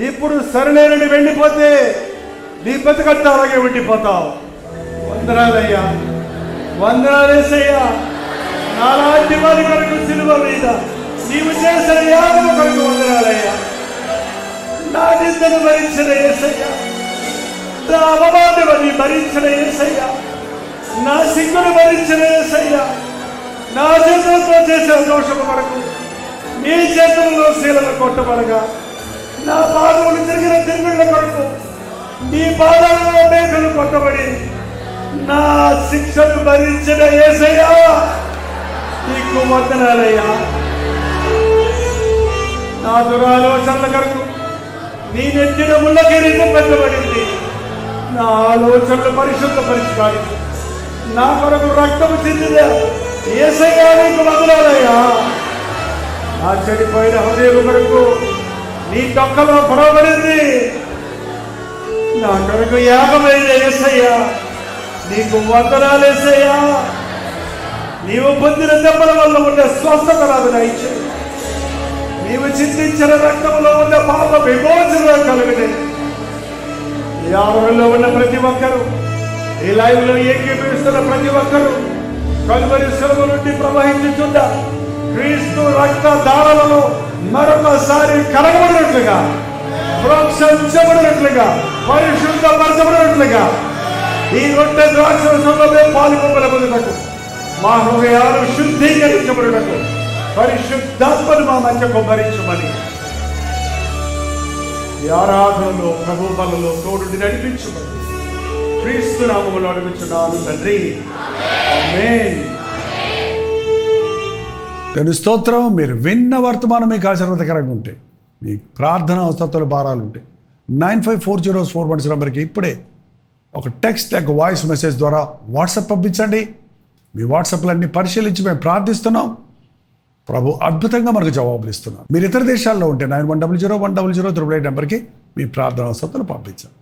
ఇప్పుడు సరిలేనని వెళ్ళిపోతే నీ బతుకంతా అలాగే ఉండిపోతావు. వందనాలయ్యా, వందనాలేసయ్యా. నాలాంటి వారి కొరకు సిలువ మీద నీవు చేసిన యాగం కొరకు వందనాలయ్యా. నా నిందను భరించిన యేసయ్యా, నా అవమానాన్ని భరించిన యేసయ్యా, నా సిగ్గును భరించిన యేసయ్యా, నా చేతులతో చేసిన దోషము కొరకు నీ చేతులలో శీలను కొట్టబడగా, నా పాదములు తిరిగిన తిరుగుళ్ళ కొరకు నీ పాదాలలో మేకలు కొట్టబడి నా శిక్షను భరించిన యేసయ్యా, నీకు వందనాలయ్యా. నా దురాలోచనల కొరకు నీ నెత్తిన ముళ్ళ కిరీటం పెట్టబడింది. నా ఆలోచనలు పరిశుద్ధపరిచాడు. నా కొరకు రక్తము చెందిన యేసయ్యా, నీకు వందనాలయ్యా. నా చెడిపోయిన హృదయం కొరకు నీ తొక్కలో పొడవబడింది. నా కొరకు యాగమైన యేసయ్యా, నీకు వందనాలేసయ్యా. నీవు పొందిన దెబ్బల వల్ల ఉన్న స్వస్థత నాకు దయచేయి. నీవు చింతించిన రక్తంలో ఉన్న పాప విమోచన కలిగిన ఈ ఆవరణలో ఉన్న ప్రతి ఒక్కరూ, ఈ లైవ్ లో ఏకీభవిస్తున్న ప్రతి ఒక్కరూ కలువరి శిలువ నుండి ప్రవహించుతున్న క్రీస్తు రక్త దారాలలో మరొకసారి కలగబడినట్లుగా, ప్రోక్షించబడినట్లుగా, పరిశుద్ధపరచబడినట్లుగా ఈ రొట్టె ద్రాక్షరసంలో పాలుపొందలకు మా హృదయాలు శుద్ధీకరించబడినట్టు పరిశుద్ధాత్మను మా మధ్యకు భరించమని ఈ ఆరాధనలో ప్రభు బలలో తోడుని నడిపించమని క్రీస్తు నామములో అడుగుచున్నాను తండ్రి, ఆమేన్. కానీ స్తోత్రం. మీరు విన్న వర్తమానం మీకు ఆశీర్వాదకరంగా ఉంటే, మీ ప్రార్థన అవసరాలు భారాలు ఉంటే 954041 నెంబర్కి ఇప్పుడే ఒక టెక్స్ట్ లేక వాయిస్ మెసేజ్ ద్వారా వాట్సాప్ పంపించండి. మీ వాట్సాప్లన్నీ పరిశీలించి మేము ప్రార్థిస్తున్నాం. ప్రభు అద్భుతంగా మనకు జవాబులు ఇస్తున్నాం. మీరు ఇతర దేశాల్లో ఉంటే 91001008 నెంబర్కి మీ ప్రార్థన అవసరాలు పంపించండి.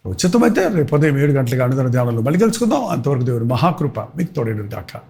ఉచితమైతే రేపు ఉదయం 7 గంటలకు అనుదిన ధ్యానంలో మళ్ళీ కలుసుకుందాం. అంతవరకు దేవుని మహాకృప మీకు తోడేడు దాకా.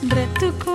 బ్రతుకు